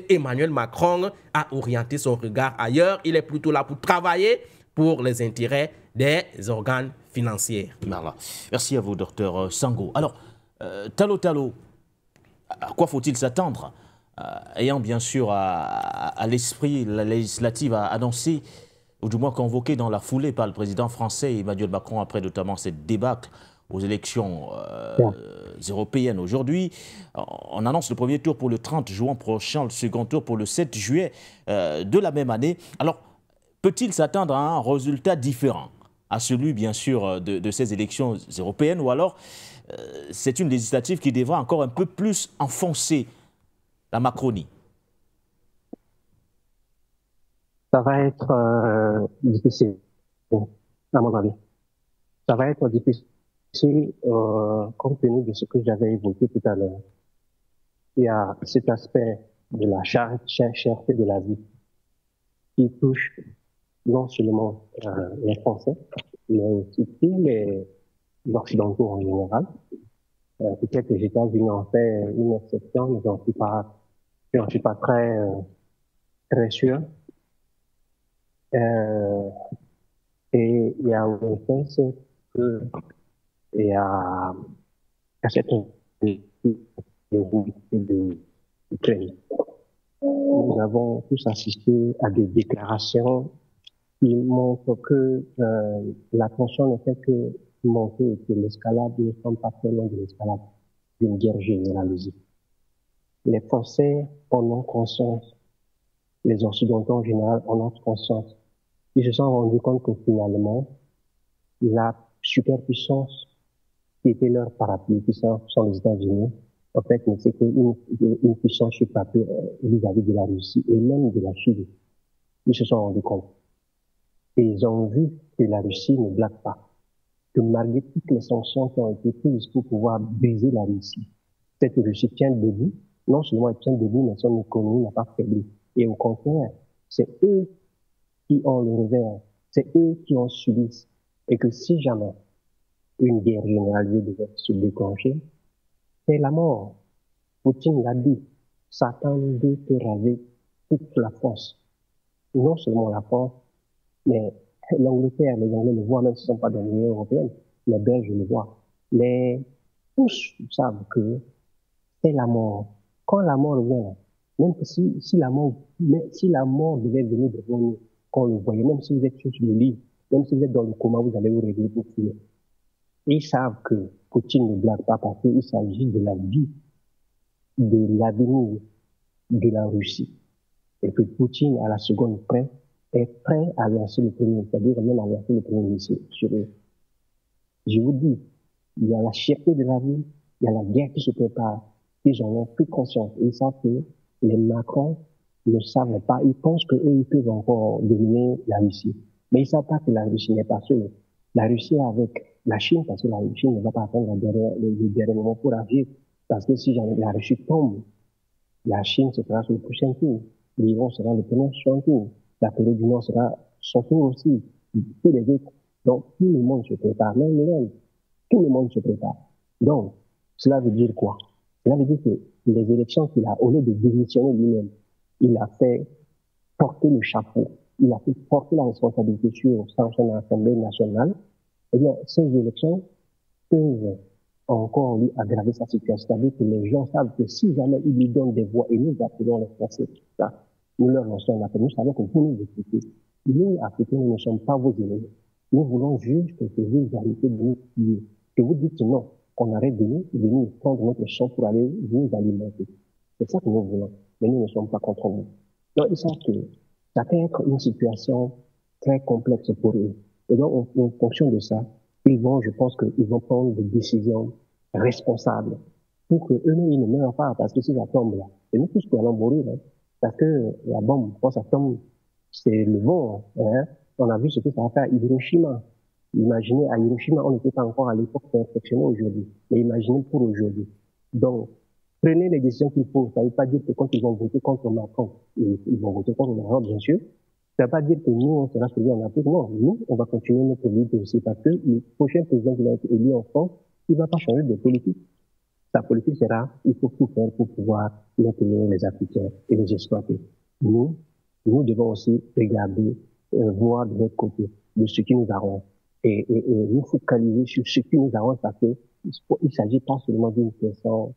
Emmanuel Macron a orienté son regard ailleurs. Il est plutôt là pour travailler pour les intérêts des organes financiers. Voilà. Merci à vous, docteur Sango. Alors, Talo, à quoi faut-il s'attendre ayant bien sûr à l'esprit la législative a annoncé, ou du moins convoqué dans la foulée par le président français Emmanuel Macron après notamment cette débâcle aux élections européennes aujourd'hui. On annonce le premier tour pour le 30 juin prochain, le second tour pour le 7 juillet de la même année. Alors, peut-il s'attendre à un résultat différent à celui, bien sûr, de ces élections européennes, ou alors c'est une législative qui devra encore un peu plus enfoncer la Macronie? Ça va être difficile, à mon avis. Ça va être difficile compte tenu de ce que j'avais évoqué tout à l'heure. Il y a cet aspect de la cherté de la vie qui touche non seulement les Français, mais aussi tous les Occidentaux en général. Peut-être que les États-Unis ont fait une exception, mais j'en suis pas très sûr. Et il y a un fait, c'est que il y a cette de l'Ukraine. Nous avons tous assisté à des déclarations qui montrent que la tension ne fait que monter et que l'escalade ne semble pas très loin de l'escalade d'une guerre généralisée. Les Français en ont conscience, les Occidentaux en général en ont conscience. Ils se sont rendus compte que finalement, la superpuissance qui était leur parapluie, qui sont les États-Unis, en fait, c'est une puissance sur papier vis-à-vis de la Russie et même de la Chine. Ils se sont rendus compte. Et ils ont vu que la Russie ne blague pas. Que malgré toutes les sanctions qui ont été prises pour pouvoir briser la Russie, cette Russie tient debout. Non seulement elle tient debout, mais son économie n'a pas faibli. Et au contraire, c'est eux qui ont le revers. C'est eux qui en subissent. Et que si jamais une guerre généralisée devait se déclencher, c'est la mort. Poutine l'a dit. Satan veut raser toute la France. Non seulement la France, mais l'Angleterre, les Anglais le voient, même s'ils ne sont pas dans l'Union européenne. Les Belges le voient. Tous savent que c'est la mort. Quand la mort vient, même si la mort devait venir devant nous, quand on le voyait, même si vous êtes sur le lit, même si vous êtes dans le coma, vous allez vous réveiller pour fuir. Et ils savent que Poutine ne blague pas parce qu'il s'agit de la vie, de l'avenir de la Russie. Et que Poutine, à la seconde près, est prêt à lancer le premier, c'est-à-dire même à lancer le premier missile sur eux. Je vous dis, il y a la cherté de la vie, il y a la guerre qui se prépare. Ils en ont pris conscience. Ils savent que les Macron ne savent pas. Ils pensent qu'eux, ils peuvent encore dominer la Russie. Mais ils ne savent pas que la Russie n'est pas seule. La Russie avec la Chine, parce que la Russie ne va pas attendre le dernier moment pour agir. Parce que si jamais la Russie tombe, la Chine se fera sur le prochain tour. L'Iran sera le premier sur son tour. La Corée du Nord sera son tour aussi. Tous les autres. Donc, tout le monde se prépare. Même l'Inde. Tout le monde se prépare. Donc, cela veut dire quoi? Cela veut dire que les élections qu'il a, au lieu de démissionner lui-même, il a fait porter le chapeau. Il a fait porter la responsabilité sur son Assemblée nationale. Eh bien, ces élections peuvent encore lui aggraver sa situation. C'est-à-dire que les gens savent que si jamais il lui donne des voix, et nous appelons les Français, ça, nous leur lançons un appel. Nous savons que vous nous écoutez. Nous, Africains, nous ne sommes pas vos ennemis. Nous voulons juste que vous arrêtez de nous tuer. Que vous dites non, qu'on arrête de nous prendre notre champ pour aller nous alimenter. C'est ça que nous voulons. Mais nous ne sommes pas contre vous. Donc, ils savent que ça peut être une situation très complexe pour eux. Et donc, en fonction de ça, je pense qu'ils vont prendre des décisions responsables pour que eux-mêmes, ils ne meurent pas, parce que si ça tombe là, c'est nous tous qui allons mourir, hein, parce que la bombe, quand ça tombe, c'est le vent, hein. On a vu ce que ça a fait à Hiroshima. Imaginez, à Hiroshima, on n'était pas encore à l'époque perfectionnée aujourd'hui, mais imaginez pour aujourd'hui. Donc, prenez les décisions qu'il faut. Ça ne veut pas dire que quand ils vont voter contre Macron, ils vont voter contre Macron, bien sûr. Ça ne veut pas dire que nous, on sera celui en Afrique. Non, nous, on va continuer notre lutte aussi parce que le prochain président qui va être élu en France, il ne va pas changer de politique. Sa politique sera, il faut tout faire pour pouvoir maintenir les Africains et les exploiter. Nous devons aussi regarder, voir de notre côté, de ce qui nous arrange. Et nous focaliser sur ce qui nous arrange parce que il s'agit pas seulement d'une question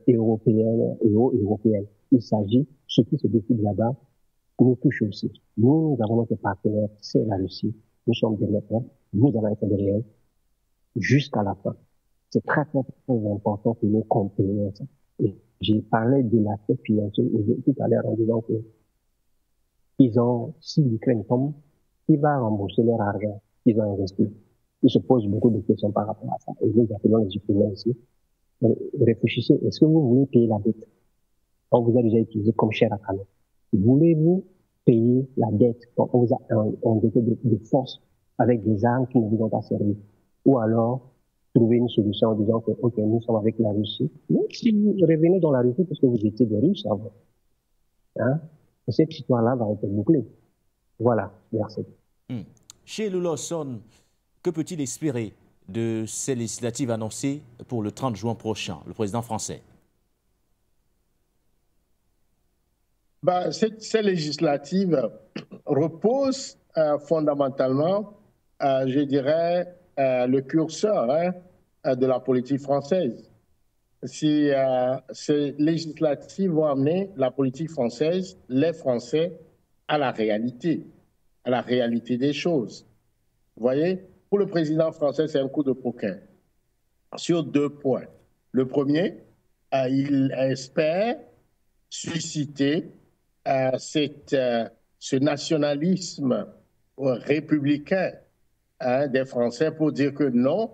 européenne. Il s'agit, ce qui se décide là-bas, nous touche aussi. Nous avons notre partenaire, c'est la Russie. Nous sommes derrière, nous allons être derrière. jusqu'à la fin. C'est très, très, très important que nous comprenions ça. Et j'ai parlé de l'aspect financier tout à l'heure en disant que si l'Ukraine tombe, qui va rembourser leur argent qu'ils ont investi? Ils se posent beaucoup de questions par rapport à ça. Et nous appelons les Ukrainiens ici. Réfléchissez, est-ce que vous voulez payer la dette? On vous a déjà utilisé comme chair à canon. Voulez-vous payer la dette quand on vous a endetté de force avec des armes qui ne vous ont pas servi? Ou alors, trouver une solution en disant que, OK, nous sommes avec la Russie. Mais si vous revenez dans la Russie parce que vous étiez des Russes avant, hein, cette histoire-là va être bouclée. Voilà, merci. Chez Lawson, que peut-il espérer de ces législatives annoncées pour le 30 juin prochain, le président français? Ces législatives reposent fondamentalement, je dirais, le curseur de la politique française. Si ces législatives vont amener la politique française, les Français, à la réalité des choses. Vous voyez, pour le président français, c'est un coup de poker sur 2 points. Le premier, il espère susciter ce nationalisme républicain des Français pour dire que non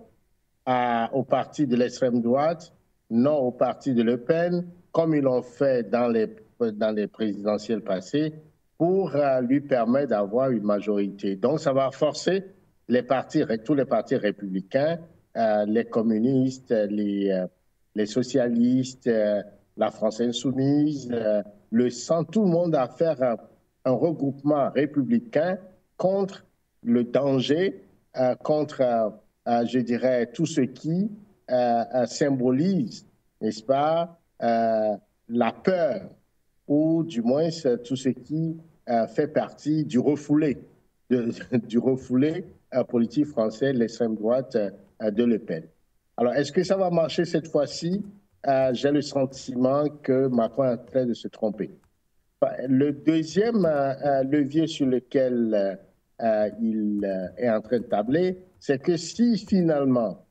au parti de l'extrême droite, non au parti de Le Pen, comme ils l'ont fait dans les présidentielles passées, pour lui permettre d'avoir une majorité. Donc ça va forcer tous les partis républicains, les communistes, les socialistes, la France insoumise, le Centre, tout le monde à faire un regroupement républicain contre le danger, contre, je dirais, tout ce qui symbolise, n'est-ce pas, la peur, ou du moins tout ce qui fait partie du refoulé, du refoulé politique français, l'extrême droite de Le Pen. Alors, est-ce que ça va marcher cette fois-ci? J'ai le sentiment que Macron est en train de se tromper. Le deuxième levier sur lequel il est en train de tabler, c'est que si finalement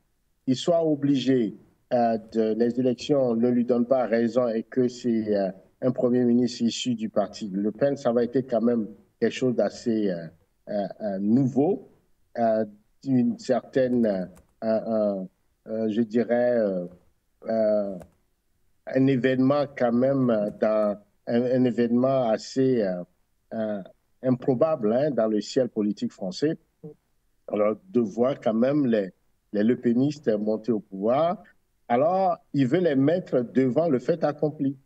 il soit obligé, les élections ne lui donnent pas raison et que c'est un Premier ministre issu du parti Le Pen, ça va être quand même quelque chose d'assez nouveau, d'une certaine, je dirais, un événement quand même, un événement assez improbable dans le ciel politique français. Alors, de voir quand même les lepénistes monter au pouvoir, alors il veut les mettre devant le fait accompli,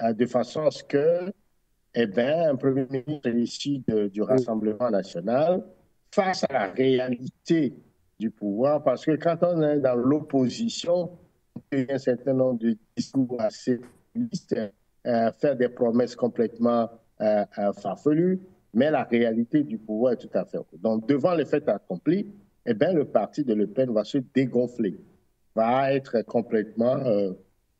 de façon à ce que, un Premier ministre issu du Rassemblement national, face à la réalité du pouvoir, parce que quand on est dans l'opposition, il y a un certain nombre de discours assez listes, faire des promesses complètement farfelues, mais la réalité du pouvoir est tout à fait autre. Donc, devant les faits accomplis, le parti de Le Pen va se dégonfler, va être complètement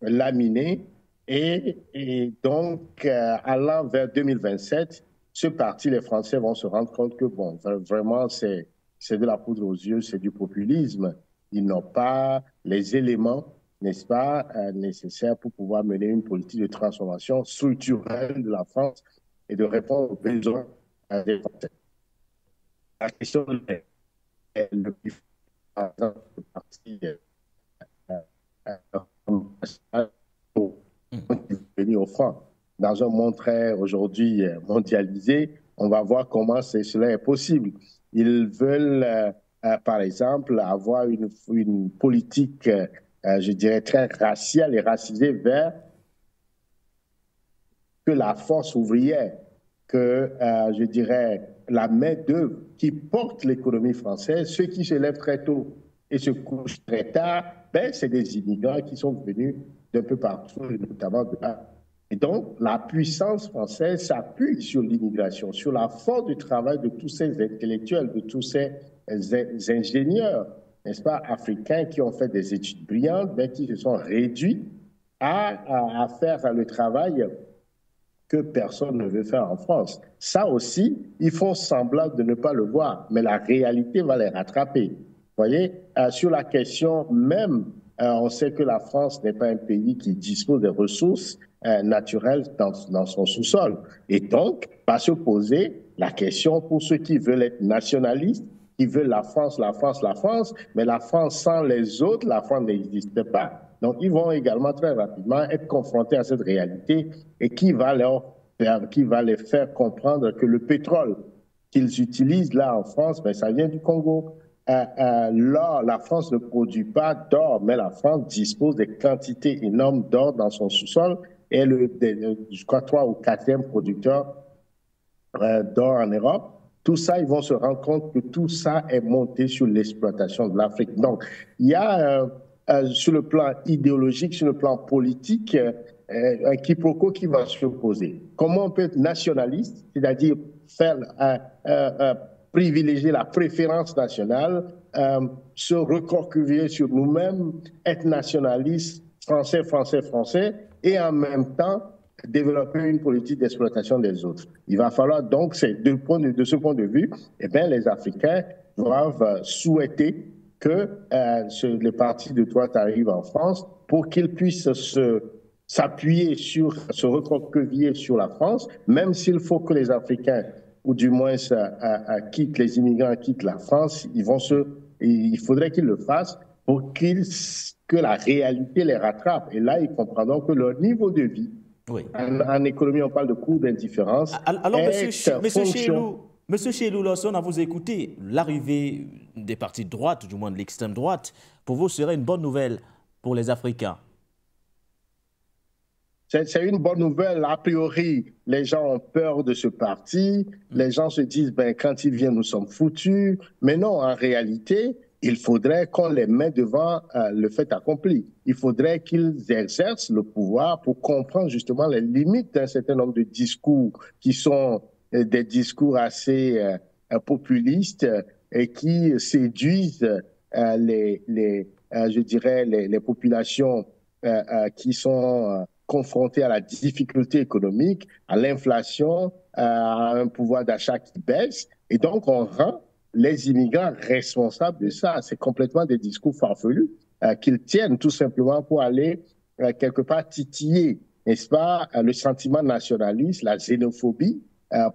laminé, et donc, allant vers 2027, ce parti, les Français vont se rendre compte que, bon, vraiment, c'est de la poudre aux yeux, c'est du populisme. Ils n'ont pas les éléments, n'est-ce pas, nécessaires pour pouvoir mener une politique de transformation structurelle de la France et de répondre aux besoins des Français. La question est le plus parti venir au front. Dans un monde très aujourd'hui mondialisé, on va voir comment cela est possible. Ils veulent, par exemple, avoir une politique, je dirais, très raciale et racisée vers que la force ouvrière, que, je dirais, la main-d'œuvre qui porte l'économie française, ceux qui se lèvent très tôt et se couchent très tard, c'est des immigrants qui sont venus d'un peu partout, notamment de là. Et donc, la puissance française s'appuie sur l'immigration, sur la force du travail de tous ces intellectuels, de tous ces ingénieurs, n'est-ce pas, africains qui ont fait des études brillantes, mais qui se sont réduits à faire le travail que personne ne veut faire en France. Ça aussi, ils font semblant de ne pas le voir, mais la réalité va les rattraper. voyez, sur la question même, on sait que la France n'est pas un pays qui dispose des ressources naturelles dans son sous-sol. Et donc, va se poser la question pour ceux qui veulent être nationalistes, qui veulent la France, la France, la France, mais la France sans les autres, la France n'existe pas. Donc, ils vont également très rapidement être confrontés à cette réalité et qui va les faire comprendre que le pétrole qu'ils utilisent là en France, ben, ça vient du Congo. L'or, la France ne produit pas d'or, mais la France dispose de quantités énormes d'or dans son sous-sol et est je crois, 3e ou 4e producteur d'or en Europe. Tout ça, ils vont se rendre compte que tout ça est monté sur l'exploitation de l'Afrique. Donc, il y a sur le plan idéologique, sur le plan politique, un quiproquo qui va se poser. Comment on peut être nationaliste, c'est-à-dire faire privilégier la préférence nationale, se recroqueviller sur nous-mêmes, être nationaliste, français, français, français, et en même temps développer une politique d'exploitation des autres. Il va falloir donc, de ce point de vue, eh bien, les Africains doivent souhaiter que le parti de droite arrive en France pour qu'ils puissent s'appuyer se recroqueviller sur la France, même s'il faut que les Africains, ou du moins les immigrants quittent la France, il faudrait qu'ils le fassent pour que la réalité les rattrape. Et là, ils comprendront que leur niveau de vie, oui. En économie, on parle de coût d'indifférence. Alors, Monsieur Chelou, lorsqu'on a vous écouté, l'arrivée des partis de droite, du moins de l'extrême droite, pour vous serait une bonne nouvelle pour les Africains? C'est une bonne nouvelle. A priori, les gens ont peur de ce parti. Les gens se disent, ben, quand il vient, nous sommes foutus. Mais non, en réalité, il faudrait qu'on les mette devant le fait accompli. Il faudrait qu'ils exercent le pouvoir pour comprendre justement les limites d'un certain nombre de discours qui sont des discours assez populistes et qui séduisent je dirais, les populations qui sont confrontés à la difficulté économique, à l'inflation, à un pouvoir d'achat qui baisse. Et donc, on rend les immigrants responsables de ça. C'est complètement des discours farfelus qu'ils tiennent tout simplement pour aller quelque part titiller, n'est-ce pas, le sentiment nationaliste, la xénophobie,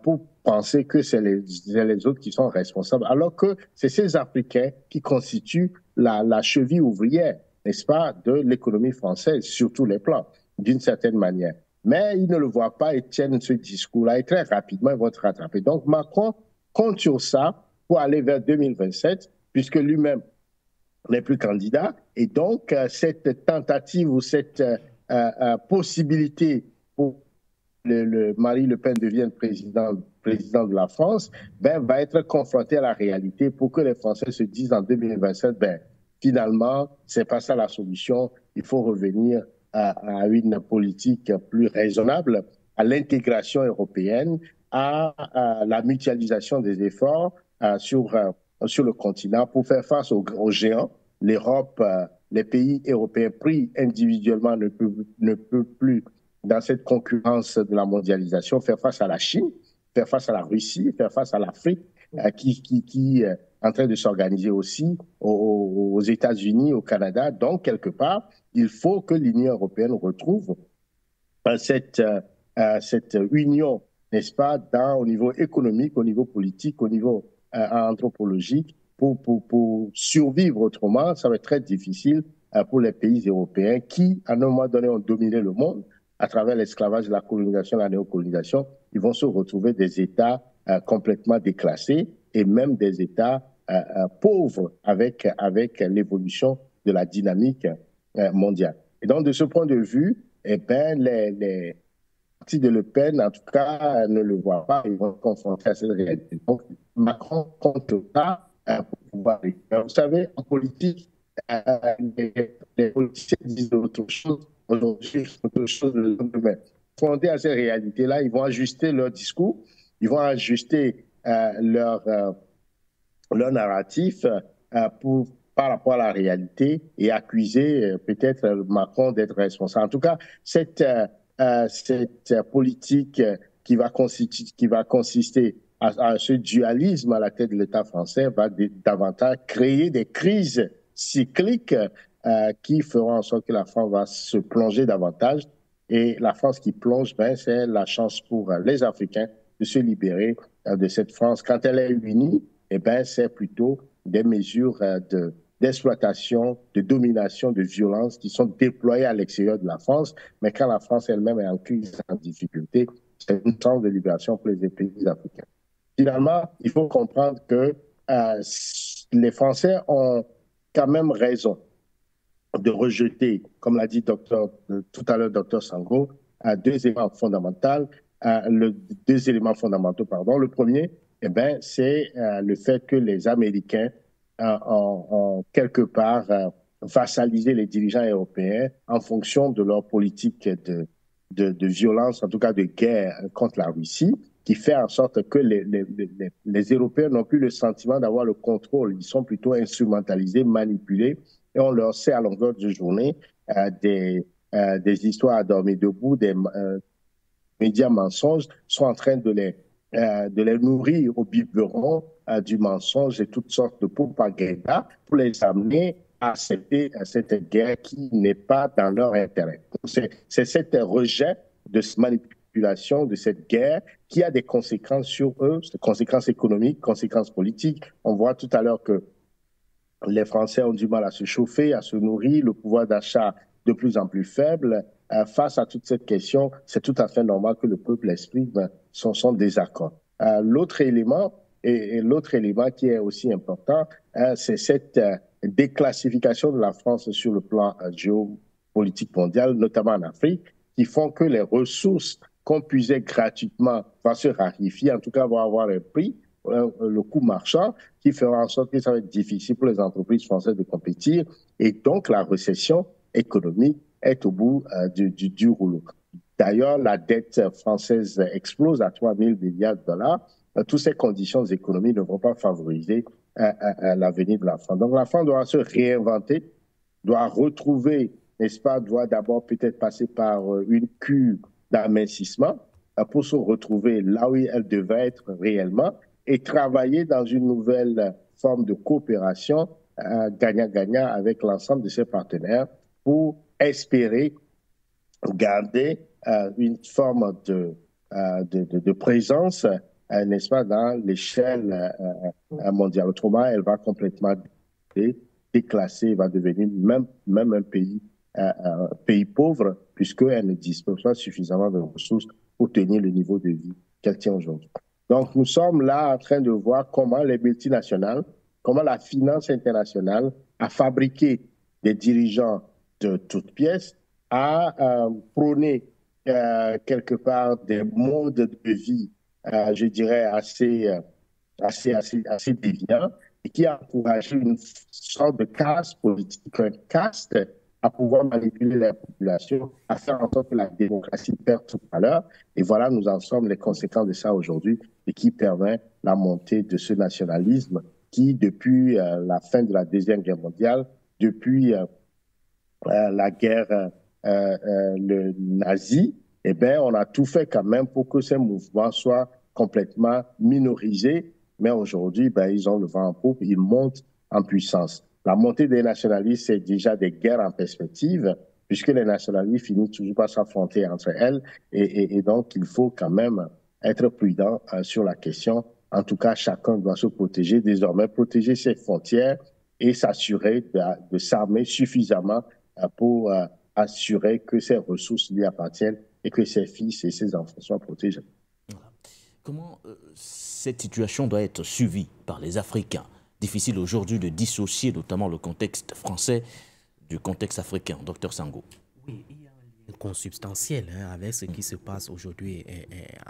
pour penser que c'est les autres qui sont responsables, alors que c'est ces Africains qui constituent la cheville ouvrière, n'est-ce pas, de l'économie française sur tous les plans, d'une certaine manière. Mais ils ne le voient pas et tiennent ce discours-là et très rapidement, ils vont être rattrapés. Donc Macron compte sur ça pour aller vers 2027, puisque lui-même n'est plus candidat. Et donc, cette tentative ou cette possibilité pour Marine Le Pen devienne président de la France, ben, va être confronté à la réalité pour que les Français se disent en 2027, ben, finalement, c'est pas ça la solution. Il faut revenir à une politique plus raisonnable, à l'intégration européenne, à la mutualisation des efforts sur le continent pour faire face aux géants. L'Europe, les pays européens pris individuellement ne peuvent plus, dans cette concurrence de la mondialisation, faire face à la Chine, faire face à la Russie, faire face à l'Afrique, qui est en train de s'organiser aussi aux États-Unis, au Canada. Donc, quelque part, il faut que l'Union européenne retrouve cette union, n'est-ce pas, au niveau économique, au niveau politique, au niveau anthropologique, pour survivre. Autrement, ça va être très difficile pour les pays européens qui, à un moment donné, ont dominé le monde à travers l'esclavage, la colonisation, la néocolonisation. Ils vont se retrouver des États complètement déclassés et même des États pauvres avec l'évolution de la dynamique mondiale. Et donc, de ce point de vue, eh ben, les partis de Le Pen, en tout cas, ne le voient pas. Ils vont se confronter à cette réalité. Donc, Macron compte pas pour pouvoir arriver. Vous savez, en politique, les politiciens disent autre chose aujourd'hui, autre chose le lendemain. Fondés à ces réalités-là, ils vont ajuster leur discours, ils vont ajuster leur narratif par rapport à la réalité et accuser peut-être Macron d'être responsable. En tout cas, cette politique qui va consister à ce dualisme à la tête de l'État français va davantage créer des crises cycliques qui feront en sorte que la France va se plonger davantage. Et la France qui plonge, c'est la chance pour les Africains de se libérer de cette France. Quand elle est unie, c'est plutôt des mesures d'exploitation, de domination, de violence qui sont déployées à l'extérieur de la France. Mais quand la France elle-même est en crise, en difficulté, c'est une chance de libération pour les pays africains. Finalement, il faut comprendre que les Français ont quand même raison de rejeter, comme l'a dit tout à l'heure Dr Sango, deux éléments fondamentaux. Le premier, c'est le fait que les Américains ont quelque part vassalisé les dirigeants européens en fonction de leur politique de violence, en tout cas de guerre contre la Russie, qui fait en sorte que les Européens n'ont plus le sentiment d'avoir le contrôle. Ils sont plutôt instrumentalisés, manipulés, et on leur sait à longueur de journée des histoires à dormir debout, des médias mensonges sont en train de les nourrir au biberon du mensonge et toutes sortes de propagande pour les amener à accepter cette guerre qui n'est pas dans leur intérêt. C'est cet rejet de cette manipulation, de cette guerre qui a des conséquences sur eux, des conséquences économiques, conséquences politiques. On voit tout à l'heure que les Français ont du mal à se chauffer, à se nourrir, le pouvoir d'achat de plus en plus faible. Face à toute cette question, c'est tout à fait normal que le peuple exprime son désaccord. L'autre élément, et l'autre élément qui est aussi important, c'est cette déclassification de la France sur le plan géopolitique mondial, notamment en Afrique, qui font que les ressources qu'on puisait gratuitement vont se raréfier, en tout cas vont avoir un prix, le coût marchand, qui fera en sorte que ça va être difficile pour les entreprises françaises de compétir. Et donc, la récession économique est au bout du rouleau. D'ailleurs, la dette française explose à 3 000 milliards de dollars. Toutes ces conditions économiques ne vont pas favoriser l'avenir de la France. Donc, la France doit se réinventer, doit retrouver, n'est-ce pas, doit d'abord peut-être passer par une cure d'amincissement pour se retrouver là où elle devait être réellement et travailler dans une nouvelle forme de coopération gagnant-gagnant avec l'ensemble de ses partenaires pour espérer garder une forme de présence, n'est-ce pas, dans l'échelle mondiale. Autrement, elle va complètement déclasser, va devenir même un pays pauvre, puisqu'elle ne dispose pas suffisamment de ressources pour tenir le niveau de vie qu'elle tient aujourd'hui. Donc, nous sommes là en train de voir comment les multinationales, comment la finance internationale a fabriqué des dirigeants de toutes pièces, a prôné quelque part des modes de vie, je dirais, assez déviants, et qui a encouragé une sorte de caste politique, un caste à pouvoir manipuler la population, à faire en sorte que la démocratie perde toute valeur. Et voilà, nous en sommes les conséquences de ça aujourd'hui, et qui permet la montée de ce nationalisme qui, depuis la fin de la Deuxième Guerre mondiale, depuis la guerre le nazi, on a tout fait quand même pour que ces mouvements soient complètement minorisés. Mais aujourd'hui, ils ont le vent en poupe, ils montent en puissance. La montée des nationalistes, c'est déjà des guerres en perspective, puisque les nationalistes finissent toujours par s'affronter entre elles. Et donc, il faut quand même être prudent sur la question. En tout cas, chacun doit se protéger désormais, protéger ses frontières et s'assurer de s'armer suffisamment pour assurer que ses ressources lui appartiennent et que ses fils et ses enfants soient protégés. Voilà. Comment cette situation doit être suivie par les Africains? Difficile aujourd'hui de dissocier notamment le contexte français du contexte africain. Dr Sango. Oui, il y a un lien consubstantiel avec ce qui se passe aujourd'hui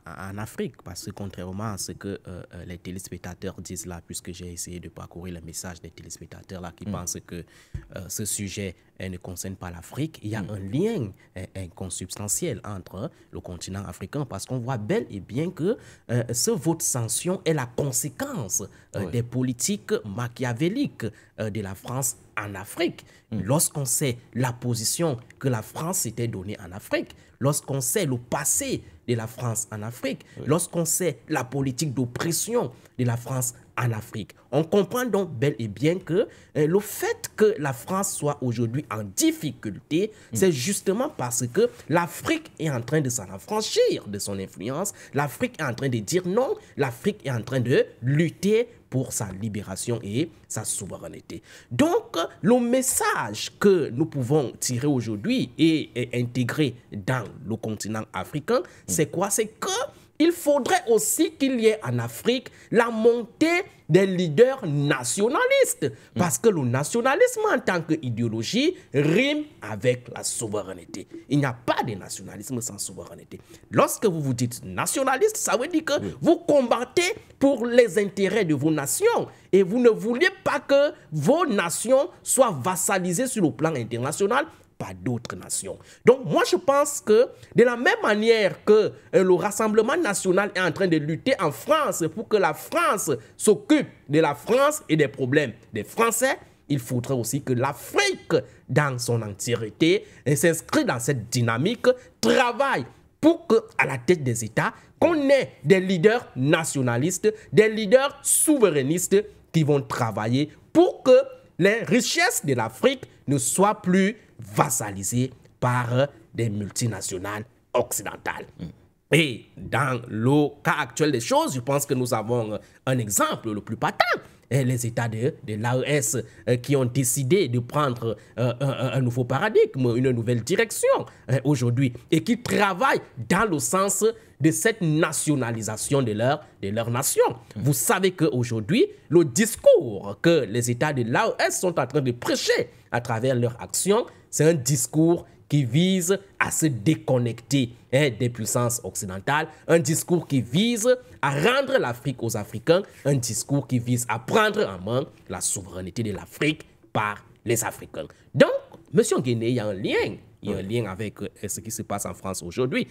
en Afrique, parce que contrairement à ce que les téléspectateurs disent là, puisque j'ai essayé de parcourir le message des téléspectateurs là qui pensent que ce sujet ne concerne pas l'Afrique, il y a un lien consubstantiel entre le continent africain, parce qu'on voit bel et bien que ce vote sanction est la conséquence des politiques machiavéliques de la France en Afrique, lorsqu'on sait la position que la France s'était donnée en Afrique, lorsqu'on sait le passé de la France en Afrique, lorsqu'on sait la politique d'oppression de la France en Afrique. On comprend donc bel et bien que le fait que la France soit aujourd'hui en difficulté, c'est justement parce que l'Afrique est en train de s'en affranchir de son influence, l'Afrique est en train de dire non, l'Afrique est en train de lutter pour sa libération et sa souveraineté. Donc, le message que nous pouvons tirer aujourd'hui et intégrer dans le continent africain, c'est quoi? C'est que il faudrait aussi qu'il y ait en Afrique la montée des leaders nationalistes. Parce que le nationalisme en tant qu'idéologie rime avec la souveraineté. Il n'y a pas de nationalisme sans souveraineté. Lorsque vous vous dites nationaliste, ça veut dire que vous combattez pour les intérêts de vos nations. Et vous ne vouliez pas que vos nations soient vassalisées sur le plan international par d'autres nations. Donc, moi, je pense que de la même manière que le Rassemblement national est en train de lutter en France pour que la France s'occupe de la France et des problèmes des Français, il faudrait aussi que l'Afrique, dans son entièreté, s'inscrit dans cette dynamique, travaille pour qu'à la tête des États, qu'on ait des leaders nationalistes, des leaders souverainistes qui vont travailler pour que les richesses de l'Afrique ne soient plus vassalisées par des multinationales occidentales. Et dans le cas actuel des choses, je pense que nous avons un exemple le plus patent. Les États de l'AES qui ont décidé de prendre un nouveau paradigme, une nouvelle direction aujourd'hui et qui travaillent dans le sens de cette nationalisation de leur nation. Vous savez qu'aujourd'hui, le discours que les États de l'AES sont en train de prêcher à travers leur action, c'est un discours qui vise à se déconnecter des puissances occidentales, un discours qui vise à rendre l'Afrique aux Africains, un discours qui vise à prendre en main la souveraineté de l'Afrique par les Africains. Donc, M. Nguéné, il y a un lien. Il y a un lien avec ce qui se passe en France aujourd'hui,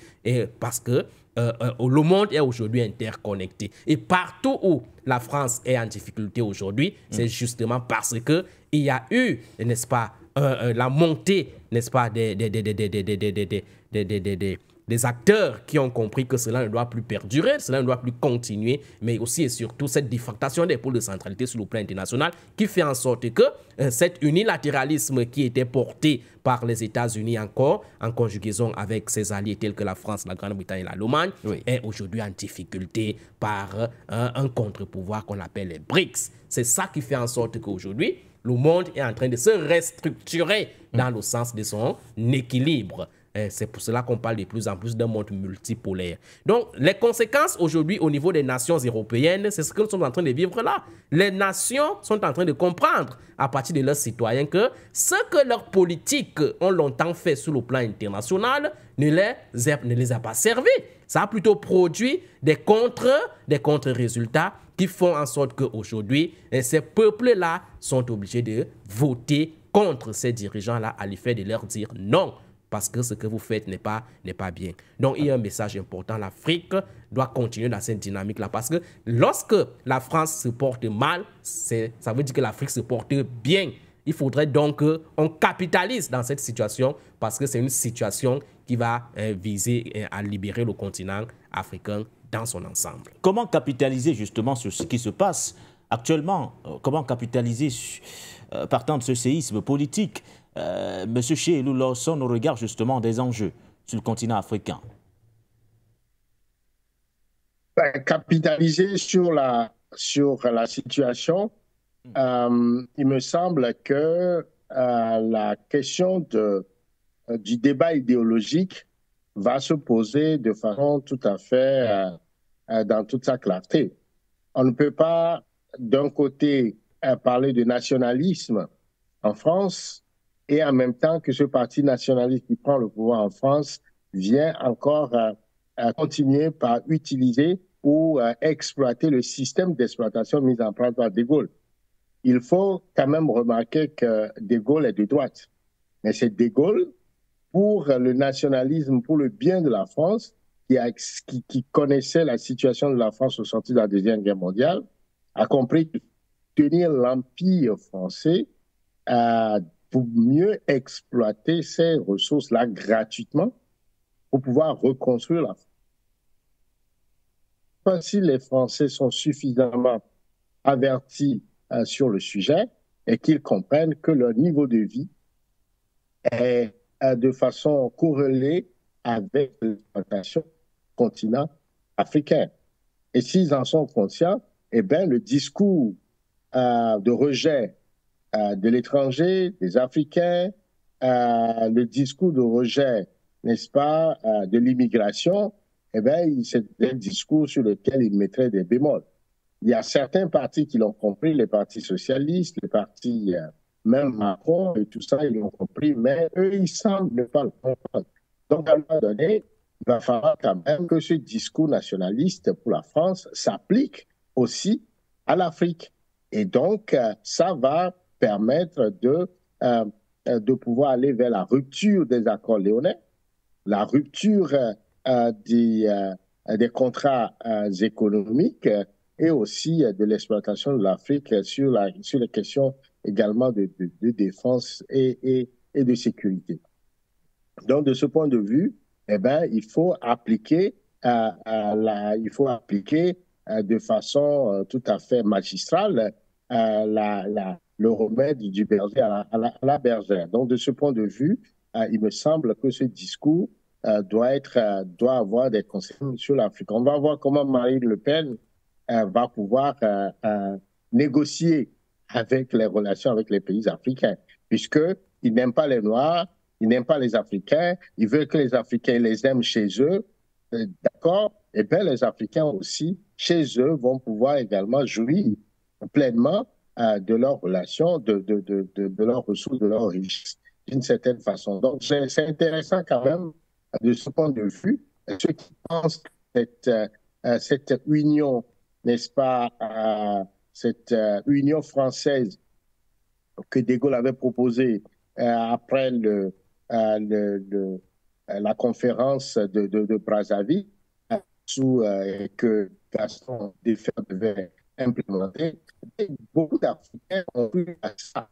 parce que le monde est aujourd'hui interconnecté. Et partout où la France est en difficulté aujourd'hui, c'est justement parce qu'il y a eu, n'est-ce pas, la montée, n'est-ce pas, des acteurs qui ont compris que cela ne doit plus perdurer, cela ne doit plus continuer, mais aussi et surtout cette défractation des pôles de centralité sur le plan international qui fait en sorte que cet unilatéralisme qui était porté par les États-Unis encore, en conjugaison avec ses alliés tels que la France, la Grande-Bretagne et l'Allemagne, est aujourd'hui en difficulté par un contre-pouvoir qu'on appelle les BRICS. C'est ça qui fait en sorte qu'aujourd'hui, le monde est en train de se restructurer dans le sens de son équilibre. C'est pour cela qu'on parle de plus en plus d'un monde multipolaire. Donc, les conséquences aujourd'hui au niveau des nations européennes, c'est ce que nous sommes en train de vivre là. Les nations sont en train de comprendre à partir de leurs citoyens que ce que leurs politiques ont longtemps fait sur le plan international ne les a pas servis. Ça a plutôt produit des contre-résultats qui font en sorte qu'aujourd'hui, ces peuples-là sont obligés de voter contre ces dirigeants-là à l'effet de leur dire non, parce que ce que vous faites n'est pas bien. Donc, il y a un message important. L'Afrique doit continuer dans cette dynamique-là, parce que lorsque la France se porte mal, ça veut dire que l'Afrique se porte bien. Il faudrait donc qu'on capitalise dans cette situation, parce que c'est une situation qui va viser à libérer le continent africain dans son ensemble. Comment capitaliser justement sur ce qui se passe actuellement? Comment capitaliser partant de ce séisme politique? Monsieur Chelou Lawson au regard justement des enjeux sur le continent africain. Capitaliser sur la situation, il me semble que la question du débat idéologique va se poser de façon tout à fait dans toute sa clarté. On ne peut pas d'un côté parler de nationalisme en France et en même temps que ce parti nationaliste qui prend le pouvoir en France vient encore continuer par utiliser ou exploiter le système d'exploitation mis en place par De Gaulle. Il faut quand même remarquer que De Gaulle est de droite. Mais c'est De Gaulle, pour le nationalisme, pour le bien de la France, qui connaissait la situation de la France au sortir de la Deuxième Guerre mondiale, a compris que tenir l'Empire français pour mieux exploiter ces ressources-là gratuitement pour pouvoir reconstruire la France. Si les Français sont suffisamment avertis sur le sujet et qu'ils comprennent que leur niveau de vie est de façon corrélée avec l'exploitation du continent africain. Et s'ils en sont conscients, eh bien, le discours de rejet de l'étranger, des Africains, le discours de rejet, n'est-ce pas, de l'immigration, eh bien, c'est un discours sur lequel ils mettraient des bémols. Il y a certains partis qui l'ont compris, les partis socialistes, les partis, même Macron et tout ça, ils l'ont compris, mais eux, ils semblent ne pas le comprendre. Donc, à un moment donné, il va falloir quand même que ce discours nationaliste pour la France s'applique aussi à l'Afrique. Et donc, ça va permettre de pouvoir aller vers la rupture des accords léonais, la rupture des contrats économiques et aussi de l'exploitation de l'Afrique sur les questions également de défense et de sécurité. Donc, de ce point de vue, eh ben, il faut appliquer de façon tout à fait magistrale le remède du berger à la bergère. Donc, de ce point de vue, il me semble que ce discours doit avoir des conséquences sur l'Afrique. On va voir comment Marine Le Pen va pouvoir négocier avec les relations avec les pays africains, puisqu'ils n'aiment pas les Noirs, ils n'aiment pas les Africains, ils veulent que les Africains les aiment chez eux, d'accord? Et bien, les Africains aussi, chez eux, vont pouvoir également jouir pleinement de leurs relations, de leurs ressources, de leurs richesses, d'une certaine façon. Donc, c'est intéressant quand même, de ce point de vue, ceux qui pensent que cette union, n'est-ce pas, cette union française que De Gaulle avait proposée après la conférence de Brazzaville, que Gaston Defferre devait implémenter. Et beaucoup d'Africains ont eu à ça.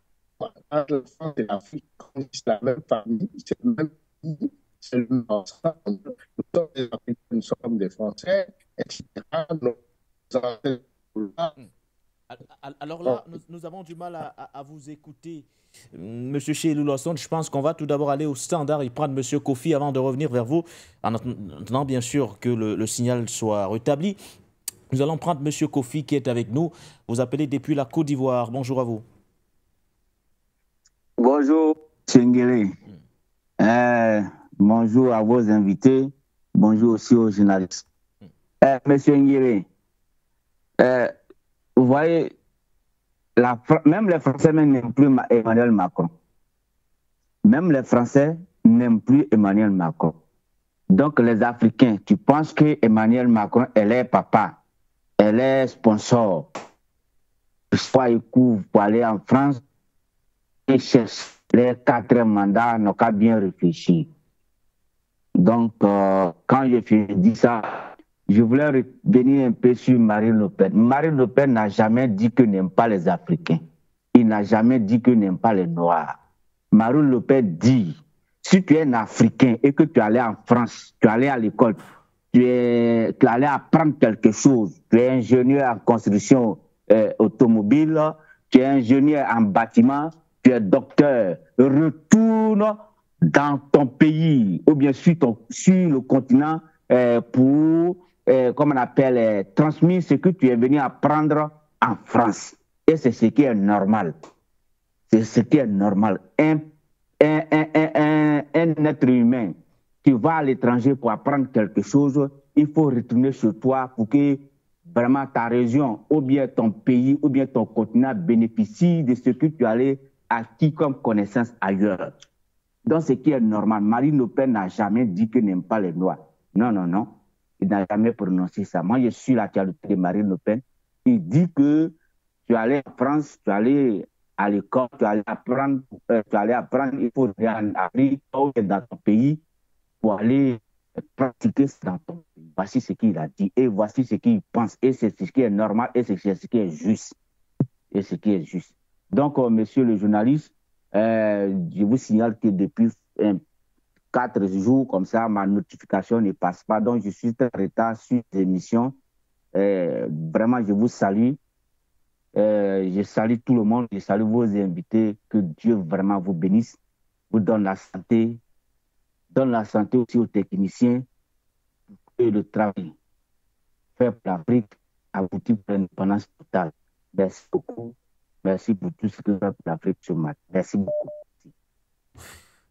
La France et l'Afrique, c'est la même famille, c'est le même pays, c'est le même ensemble. Nous sommes des Africains, nous sommes des Français, etc. Alors là, nous avons du mal à vous écouter. Monsieur Chelou Lawson, je pense qu'on va tout d'abord aller au standard et prendre Monsieur Kofi avant de revenir vers vous, en attendant bien sûr que le signal soit rétabli. Nous allons prendre Monsieur Kofi qui est avec nous. Vous appelez depuis la Côte d'Ivoire. Bonjour à vous. Bonjour, Nguéré. Bonjour à vos invités. Bonjour aussi aux journalistes. Monsieur Nguéré, vous voyez, même les Français n'aiment plus Emmanuel Macron. Même les Français n'aiment plus Emmanuel Macron. Donc les Africains, tu penses que Emmanuel Macron, elle est papa, elle est sponsor. Soit il couvre pour aller en France et cherche les 4 mandats, n'ont qu'à bien réfléchir. Donc, quand je dis ça, je voulais revenir un peu sur Marine Le Pen. Marine Le Pen n'a jamais dit que n'aime pas les Africains. Il n'a jamais dit que n'aime pas les Noirs. Marine Le Pen dit, si tu es un Africain et que tu allais en France, tu allais à l'école, tu allais apprendre quelque chose, tu es ingénieur en construction automobile, tu es ingénieur en bâtiment, tu es docteur, retourne dans ton pays ou bien sur le continent pour, comme on appelle, transmettre ce que tu es venu apprendre en France. Et c'est ce qui est normal. C'est ce qui est normal. Un être humain qui va à l'étranger pour apprendre quelque chose, il faut retourner chez toi pour que vraiment ta région, ou bien ton pays, ou bien ton continent bénéficie de ce que tu as acquis comme connaissance ailleurs. Donc, ce qui est normal. Marine Le Pen n'a jamais dit qu'elle n'aime pas les Noirs. Non, non, non. Il n'a jamais prononcé ça. Moi, je suis l'actualité de Marine Le Pen. Il dit que tu allais en France, tu allais à l'école, tu allais apprendre, il faut aller en Afrique ou dans ton pays pour aller pratiquer ça dans ton pays. Voici ce qu'il a dit et voici ce qu'il pense. Et c'est ce qui est normal et c'est ce qui est juste. Et ce qui est juste. Donc, monsieur le journaliste, Je vous signale que depuis 4 jours, comme ça, ma notification ne passe pas. Donc, je suis en retard sur l'émission. Vraiment, je vous salue. Je salue tout le monde. Je salue vos invités. Que Dieu vraiment vous bénisse, vous donne la santé aussi aux techniciens et le travail fait pour l'Afrique aboutit pour l'indépendance totale. Merci beaucoup. Merci pour tout ce que vous faites pour l'Afrique ce matin. Merci beaucoup.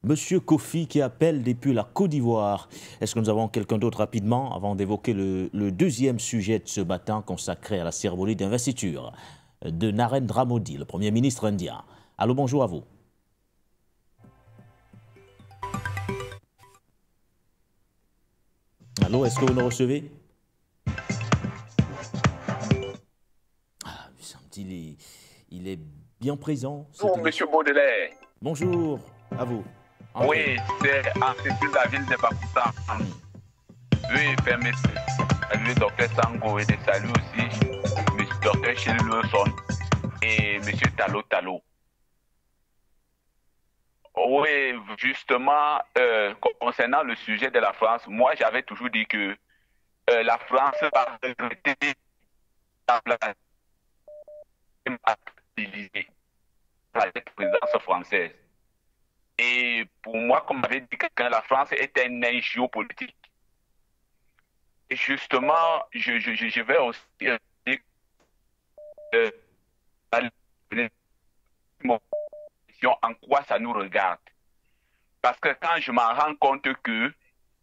Monsieur Kofi qui appelle depuis la Côte d'Ivoire. Est-ce que nous avons quelqu'un d'autre rapidement avant d'évoquer le deuxième sujet de ce matin consacré à la cérémonie d'investiture de Narendra Modi, le Premier ministre indien. Allô, bonjour à vous. Allô, est-ce que vous nous recevez? Ah, il est bien présent. Bonjour, monsieur Baudelaire. Bonjour à vous. Oui, c'est Anthony David de Bakouta. Oui, permettez de saluer Dr Sango et de saluer aussi M. Dr Shirley Lawson et M. Talo. Oui, justement, concernant le sujet de la France, moi j'avais toujours dit que la France va regretter la place utilisée par la présidence française. Et pour moi, comme avait dit quelqu'un, la France est un nain géopolitique. Et justement, je vais aussi dire en quoi ça nous regarde. Parce que quand je m'en rends compte que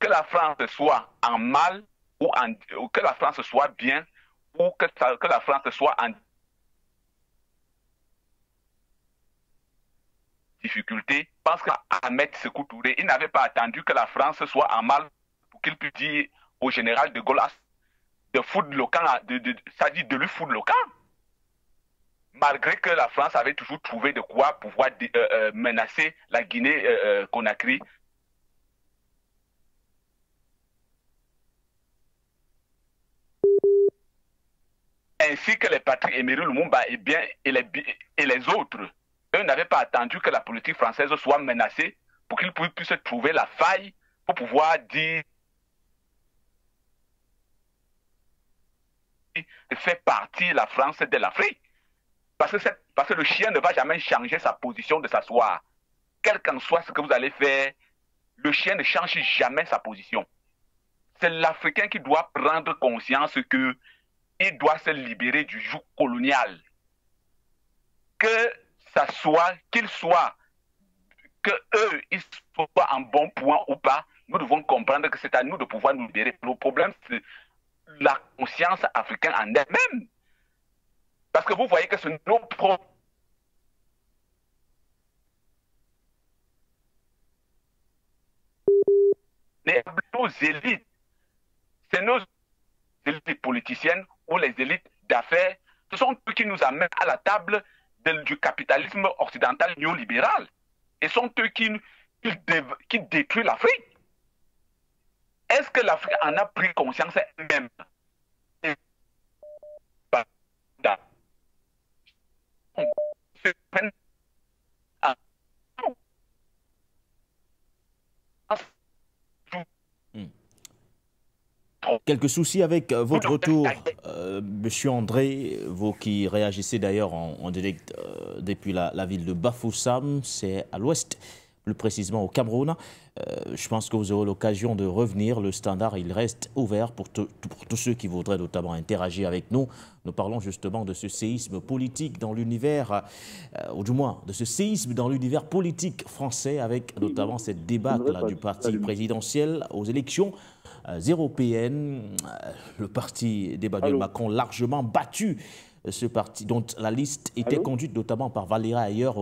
la France soit en mal ou que la France soit bien ou que la France soit en difficulté, parce qu'Ahmed Sékou Touré, il n'avait pas attendu que la France soit en mal pour qu'il puisse dire au général de Gaulle de foutre le camp, c'est-à-dire de lui foutre le camp. Malgré que la France avait toujours trouvé de quoi pouvoir menacer la Guinée-Conakry. Ainsi que les patries Émile Lumumba et les autres. Eux n'avaient pas attendu que la politique française soit menacée pour qu'ils puissent trouver la faille pour pouvoir dire fait partie la France de l'Afrique. Parce que le chien ne va jamais changer sa position de s'asseoir. Quel qu'en soit ce que vous allez faire, le chien ne change jamais sa position. C'est l'Africain qui doit prendre conscience qu'il doit se libérer du joug colonial. Que eux, ils soient en bon point ou pas, nous devons comprendre que c'est à nous de pouvoir nous libérer. Le problème, c'est la conscience africaine en elle-même. Parce que vous voyez que c'est nos propres élites, c'est nos élites politiciennes ou les élites d'affaires, ce sont eux qui nous amènent à la table du capitalisme occidental néolibéral. Et sont eux qui détruisent l'Afrique. Est-ce que l'Afrique en a pris conscience elle-même? Quelques soucis avec votre retour, Monsieur André, vous qui réagissez d'ailleurs en direct depuis la ville de Bafoussam, c'est à l'ouest, plus précisément au Cameroun. Je pense que vous aurez l'occasion de revenir. Le standard, il reste ouvert pour tous ceux qui voudraient notamment interagir avec nous. Nous parlons justement de ce séisme politique dans l'univers, ou du moins de ce séisme dans l'univers politique français, avec notamment cette débâcle du parti présidentiel aux élections européennes. Le parti d'Emmanuel Macron largement battu. Ce parti dont la liste était conduite notamment par Valérie ailleurs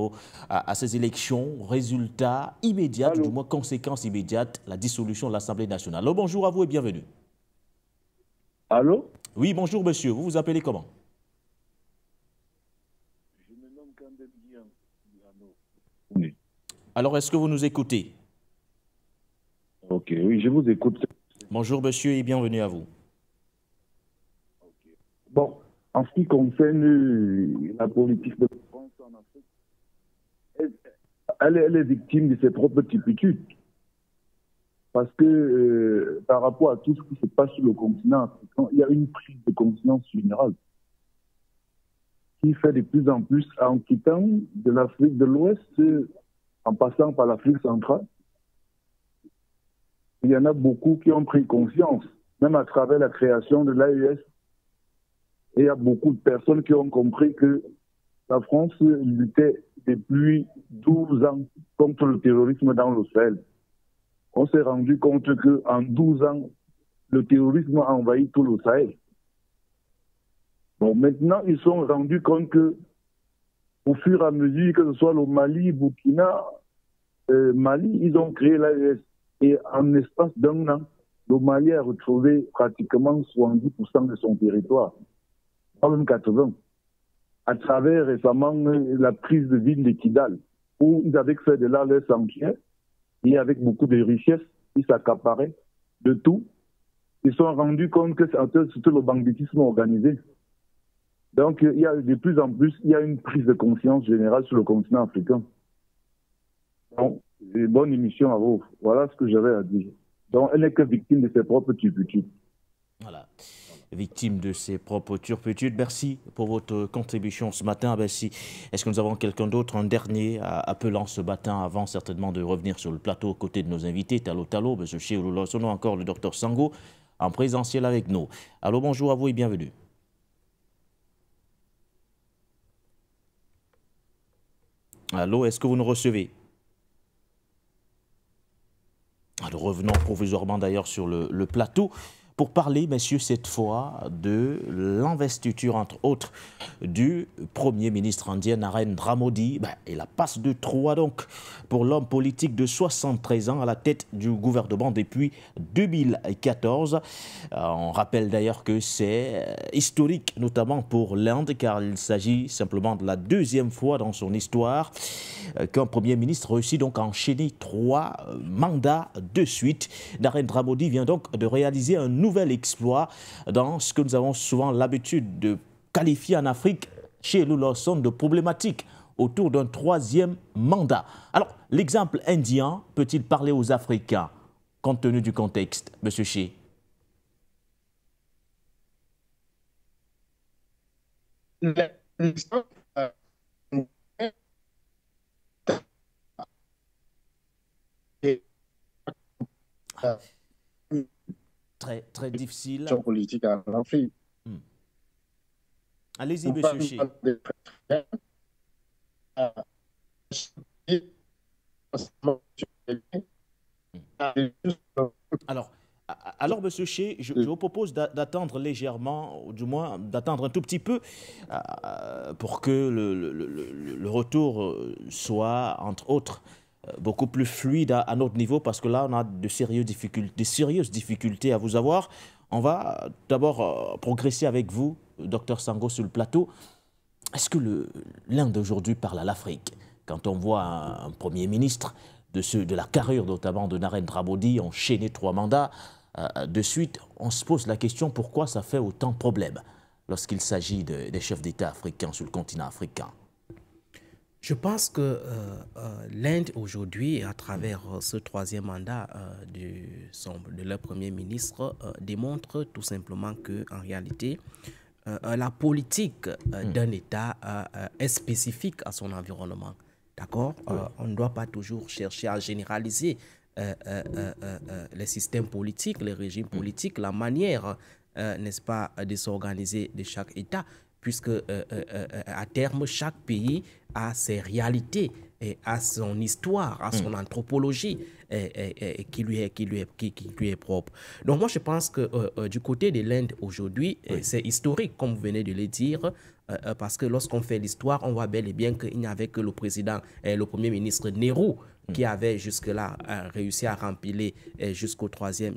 à ces élections. Résultat immédiat, du moins conséquence immédiate, la dissolution de l'Assemblée nationale. Alors, bonjour à vous et bienvenue. Allô? Oui, bonjour monsieur. Vous vous appelez comment? Je me nomme Kandem Dian. Oui. Alors, est-ce que vous nous écoutez? Ok, oui, je vous écoute. Bonjour monsieur et bienvenue à vous. Okay. Bon. En ce qui concerne la politique de France en Afrique, elle est victime de ses propres turpitudes. Parce que par rapport à tout ce qui se passe sur le continent africain, il y a une prise de conscience générale qui fait de plus en plus, en quittant de l'Afrique de l'Ouest, en passant par l'Afrique centrale. Il y en a beaucoup qui ont pris conscience, même à travers la création de l'AES. Et il y a beaucoup de personnes qui ont compris que la France luttait depuis 12 ans contre le terrorisme dans le Sahel. On s'est rendu compte qu'en 12 ans, le terrorisme a envahi tout le Sahel. Bon, maintenant, ils sont rendus compte que, au fur et à mesure que ce soit le Mali, Burkina, Mali, ils ont créé l'AES. Et en l'espace d'un an, le Mali a retrouvé pratiquement 70% de son territoire, pas même 80%, à travers récemment la prise de ville de Kidal, où ils avaient fait de là leur sanctuaire, et avec beaucoup de richesses, ils s'accaparaient de tout. Ils se sont rendus compte que c'était le banditisme organisé. Donc, il y a de plus en plus, il y a une prise de conscience générale sur le continent africain. Donc, bonne émission à vous. Voilà ce que j'avais à dire. Donc, elle n'est que victime de ses propres turpitudes. Voilà. Victime de ses propres turpitudes. Merci pour votre contribution ce matin. Merci. Est-ce que nous avons quelqu'un d'autre, un dernier appelant ce matin, avant certainement de revenir sur le plateau aux côtés de nos invités, Talo Talo, M. Chéoulou, encore le docteur Sango, en présentiel avec nous. Allô, bonjour à vous et bienvenue. Allô, est-ce que vous nous recevez? Alors, revenons provisoirement d'ailleurs sur le plateau pour parler, messieurs, cette fois de l'investiture, entre autres, du Premier ministre indien Narendra Modi. Et la passe de 3 donc pour l'homme politique de 73 ans à la tête du gouvernement depuis 2014. On rappelle d'ailleurs que c'est historique, notamment pour l'Inde, car il s'agit simplement de la deuxième fois dans son histoire qu'un Premier ministre réussit donc à enchaîner 3 mandats de suite. Narendra Modi vient donc de réaliser un nouvel exploit dans ce que nous avons souvent l'habitude de qualifier en Afrique, chez Lawson, de problématique autour d'un 3e mandat. Alors, l'exemple indien peut-il parler aux Africains, compte tenu du contexte, M. Ché? Très difficile. Politique en Afrique. Allez-y, M. Ché. Alors, M. Ché, je vous propose d'attendre légèrement, ou du moins d'attendre un tout petit peu, pour que le retour soit, entre autres, beaucoup plus fluide à notre niveau, parce que là, on a de sérieuses difficultés à vous avoir. On va d'abord progresser avec vous, Dr Sango, sur le plateau. Est-ce que l'Inde aujourd'hui parle à l'Afrique? Quand on voit un Premier ministre de la carrure notamment de Narendra Modi enchaîner 3 mandats de suite, on se pose la question pourquoi ça fait autant de problèmes lorsqu'il s'agit des chefs d'État africains sur le continent africain. Je pense que l'Inde aujourd'hui, à travers ce 3e mandat de leur Premier ministre, démontre tout simplement qu'en réalité, la politique d'un État est spécifique à son environnement. D'accord? On ne doit pas toujours chercher à généraliser les systèmes politiques, les régimes politiques, la manière, n'est-ce pas, de s'organiser de chaque État, puisque à terme, chaque pays a ses réalités, et a son histoire, a son anthropologie qui lui est propre. Donc moi, je pense que du côté de l'Inde aujourd'hui, c'est historique, comme vous venez de le dire, parce que lorsqu'on fait l'histoire, on voit bel et bien qu'il n'y avait que le président et le Premier ministre Nehru qui avait jusque-là réussi à remplir jusqu'au troisième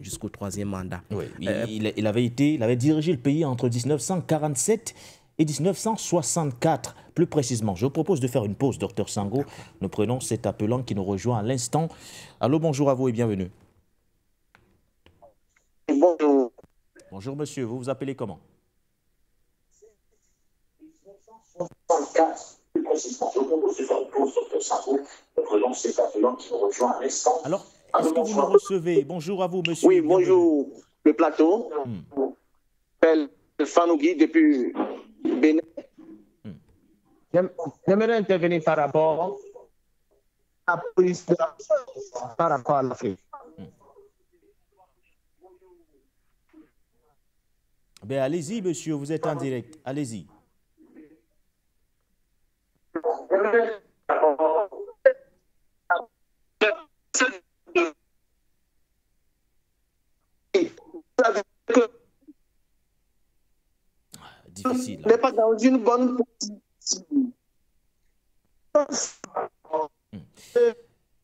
mandat. Oui, il avait dirigé le pays entre 1947 et 1964, plus précisément. Je vous propose de faire une pause, Dr Sango. Nous prenons cet appelant qui nous rejoint à l'instant. Allô, bonjour à vous et bienvenue. Bonjour. Bonjour monsieur, vous vous appelez comment? Alors, est-ce que vous nous recevez? Bonjour à vous, monsieur. Oui, bonjour, le plateau. Appelle Fanougi depuis Bénin. J'aimerais intervenir par rapport à la police par rapport à l'Afrique. Ben, allez-y, monsieur, vous êtes en direct. Allez-y. Difficile. N'est pas dans une bonne position.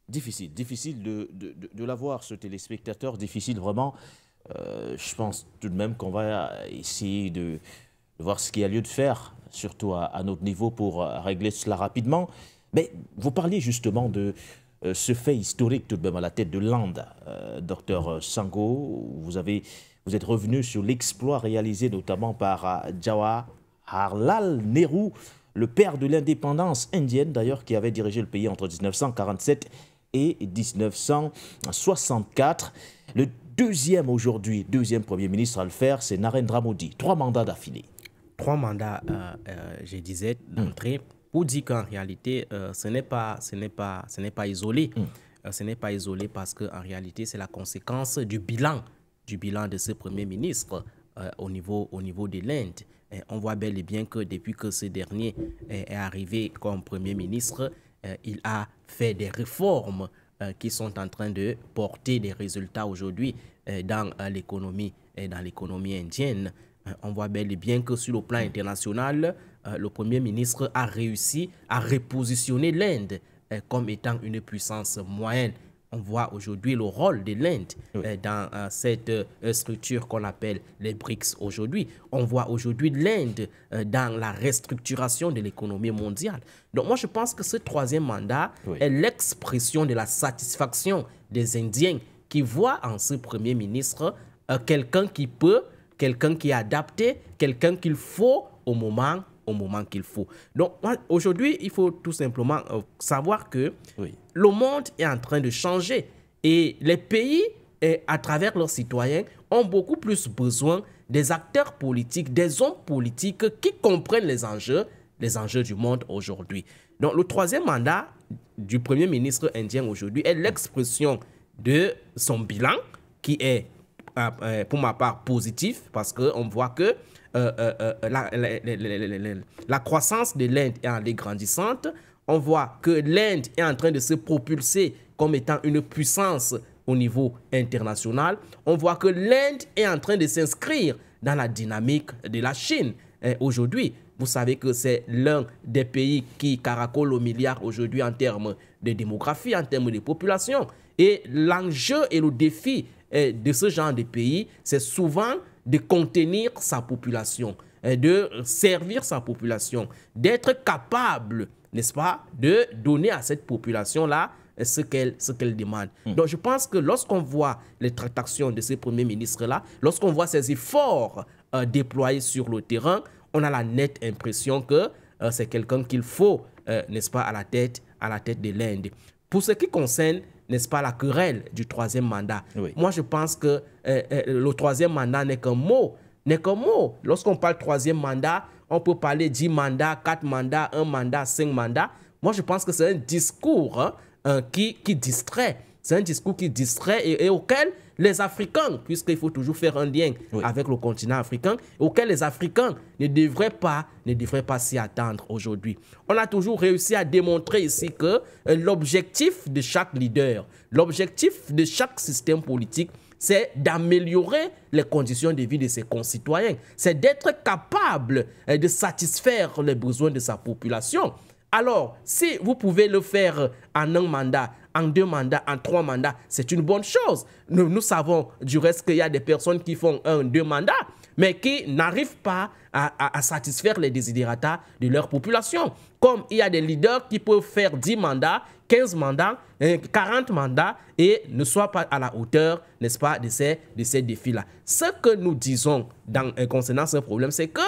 Difficile de l'avoir, ce téléspectateur, difficile vraiment. Je pense tout de même qu'on va essayer de voir ce qu'il y a lieu de faire, surtout à notre niveau, pour régler cela rapidement. Mais vous parliez justement de ce fait historique tout de même à la tête de l'Inde, docteur Sango. Vous êtes revenu sur l'exploit réalisé notamment par Jawaharlal Nehru, le père de l'indépendance indienne d'ailleurs, qui avait dirigé le pays entre 1947 et 1964. Le deuxième aujourd'hui, deuxième Premier ministre à le faire, c'est Narendra Modi. 3 mandats d'affilée. 3 mandats, je disais d'entrée, pour dire qu'en réalité, ce n'est pas isolé. Ce n'est pas isolé parce qu'en réalité, c'est la conséquence du bilan de ce Premier ministre au niveau de l'Inde. On voit bel et bien que depuis que ce dernier est arrivé comme Premier ministre, il a fait des réformes qui sont en train de porter des résultats aujourd'hui dans l'économie indienne. On voit bel et bien que sur le plan international, le Premier ministre a réussi à repositionner l'Inde comme étant une puissance moyenne. On voit aujourd'hui le rôle de l'Inde dans cette structure qu'on appelle les BRICS aujourd'hui. On voit aujourd'hui l'Inde dans la restructuration de l'économie mondiale. Donc moi je pense que ce 3e mandat est l'expression de la satisfaction des Indiens qui voient en ce Premier ministre quelqu'un qui peut, quelqu'un qui est adapté, quelqu'un qu'il faut au moment qu'il faut. Donc aujourd'hui, il faut tout simplement savoir que le monde est en train de changer et les pays, à travers leurs citoyens, ont beaucoup plus besoin des acteurs politiques, des hommes politiques qui comprennent les enjeux du monde aujourd'hui. Donc le 3e mandat du Premier ministre indien aujourd'hui est l'expression de son bilan qui est, pour ma part, positif parce qu'on voit que la croissance de l'Inde est en grandissante. On voit que l'Inde est en train de se propulser comme étant une puissance au niveau international. On voit que l'Inde est en train de s'inscrire dans la dynamique de la Chine. Aujourd'hui, vous savez que c'est l'un des pays qui caracole au milliard aujourd'hui en termes de démographie, en termes de population. Et l'enjeu et le défi de ce genre de pays, c'est souvent de contenir sa population, de servir sa population, d'être capable, n'est-ce pas, de donner à cette population-là ce qu'elle demande. Donc je pense que lorsqu'on voit les tractations de ce Premier ministre-là, lorsqu'on voit ses efforts déployés sur le terrain, on a la nette impression que c'est quelqu'un qu'il faut, n'est-ce pas, à la tête de l'Inde. Pour ce qui concerne, n'est-ce pas, la querelle du 3e mandat. Moi, je pense que le 3e mandat n'est qu'un mot. Lorsqu'on parle 3e mandat, on peut parler 10 mandats, 4 mandats, 1 mandat, 5 mandats. Moi, je pense que c'est un discours qui distrait. C'est un discours qui distrait et auquel les Africains, puisqu'il faut toujours faire un lien avec le continent africain, auquel les Africains ne devraient pas s'y attendre aujourd'hui. On a toujours réussi à démontrer ici que l'objectif de chaque leader, l'objectif de chaque système politique, c'est d'améliorer les conditions de vie de ses concitoyens. C'est d'être capable de satisfaire les besoins de sa population. Alors, si vous pouvez le faire en 1 mandat, en 2 mandats, en 3 mandats, c'est une bonne chose. Nous savons du reste qu'il y a des personnes qui font 1, 2 mandats, mais qui n'arrivent pas à satisfaire les desiderata de leur population. Comme il y a des leaders qui peuvent faire 10 mandats, 15 mandats, 40 mandats et ne soient pas à la hauteur, n'est-ce pas, de ces défis-là. Ce que nous disons concernant ce problème, c'est que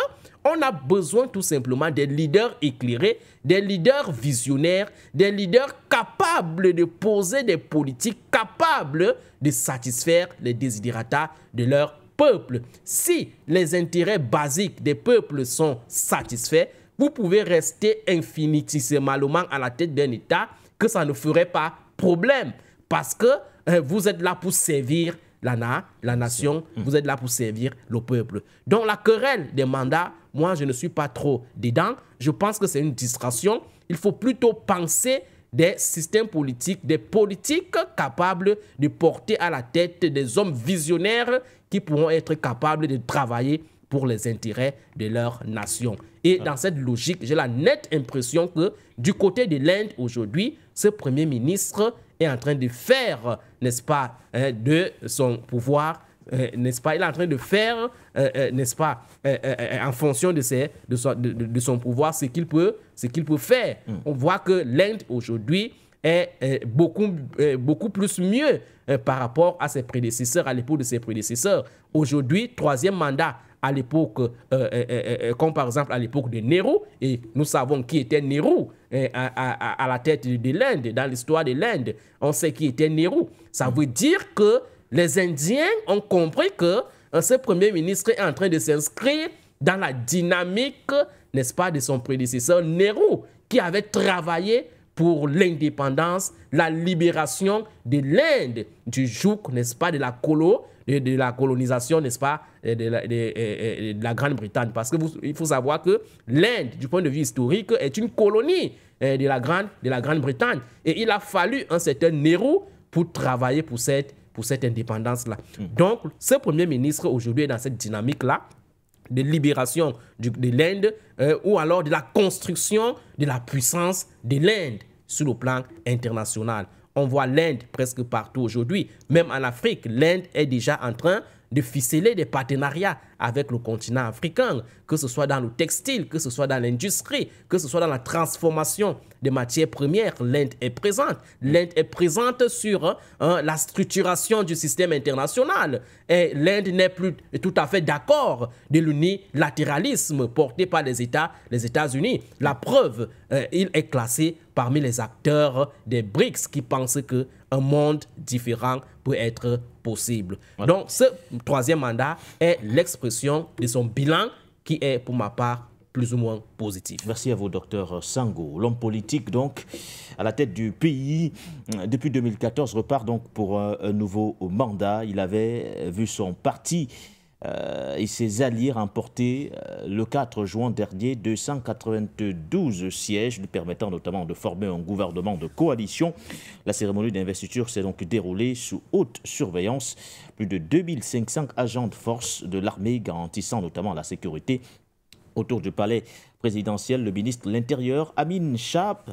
On a besoin tout simplement des leaders éclairés, des leaders visionnaires, des leaders capables de poser des politiques, capables de satisfaire les desiderata de leur peuple. Si les intérêts basiques des peuples sont satisfaits, vous pouvez rester infinitésimalement à la tête d'un État que ça ne ferait pas problème parce que vous êtes là pour servir la nation, vous êtes là pour servir le peuple. Donc la querelle des mandats, moi je ne suis pas trop dedans. Je pense que c'est une distraction. Il faut plutôt penser des systèmes politiques, des politiques capables de porter à la tête des hommes visionnaires qui pourront être capables de travailler pour les intérêts de leur nation. Et dans cette logique, j'ai la nette impression que du côté de l'Inde aujourd'hui, ce Premier ministre est en train de faire, n'est-ce pas, de son pouvoir, n'est-ce pas, il est en train de faire, n'est-ce pas, en fonction de son pouvoir, ce qu'il peut faire. On voit que l'Inde aujourd'hui est beaucoup plus mieux par rapport à ses prédécesseurs, à l'époque de ses prédécesseurs. Aujourd'hui, troisième mandat, à l'époque, comme par exemple à l'époque de Nehru, et nous savons qui était Nehru à la tête de l'Inde, dans l'histoire de l'Inde, on sait qui était Nehru. Ça veut dire que les Indiens ont compris que ce Premier ministre est en train de s'inscrire dans la dynamique, n'est-ce pas, de son prédécesseur Nehru, qui avait travaillé pour l'indépendance, la libération de l'Inde, du joug, n'est-ce pas, de la colonisation, n'est-ce pas, de la Grande-Bretagne. Parce qu'il faut savoir que l'Inde, du point de vue historique, est une colonie de la Grande-Bretagne. Et il a fallu un certain Nehru pour travailler pour cette indépendance-là. Donc, ce Premier ministre, aujourd'hui, est dans cette dynamique-là, de libération de l'Inde ou alors de la construction de la puissance de l'Inde sur le plan international. On voit l'Inde presque partout aujourd'hui. Même en Afrique, l'Inde est déjà en train de ficeler des partenariats avec le continent africain, que ce soit dans le textile, que ce soit dans l'industrie, que ce soit dans la transformation des matières premières. L'Inde est présente. L'Inde est présente sur la structuration du système international. Et l'Inde n'est plus tout à fait d'accord de l'unilatéralisme porté par les États-Unis. La preuve, il est classé parmi les acteurs des BRICS qui pensent qu'un monde différent peut être possible. Voilà. Donc, ce troisième mandat est l'expression de son bilan qui est, pour ma part, plus ou moins positif. Merci à vous, docteur Sango. L'homme politique, donc, à la tête du pays, depuis 2014, repart donc pour un nouveau mandat. Il avait vu son parti et ses alliés remporter le 4 juin dernier 292 sièges, lui permettant notamment de former un gouvernement de coalition. La cérémonie d'investiture s'est donc déroulée sous haute surveillance. Plus de 2500 agents de force de l'armée garantissant notamment la sécurité. Autour du palais présidentiel, le ministre de l'Intérieur, Amin Chap,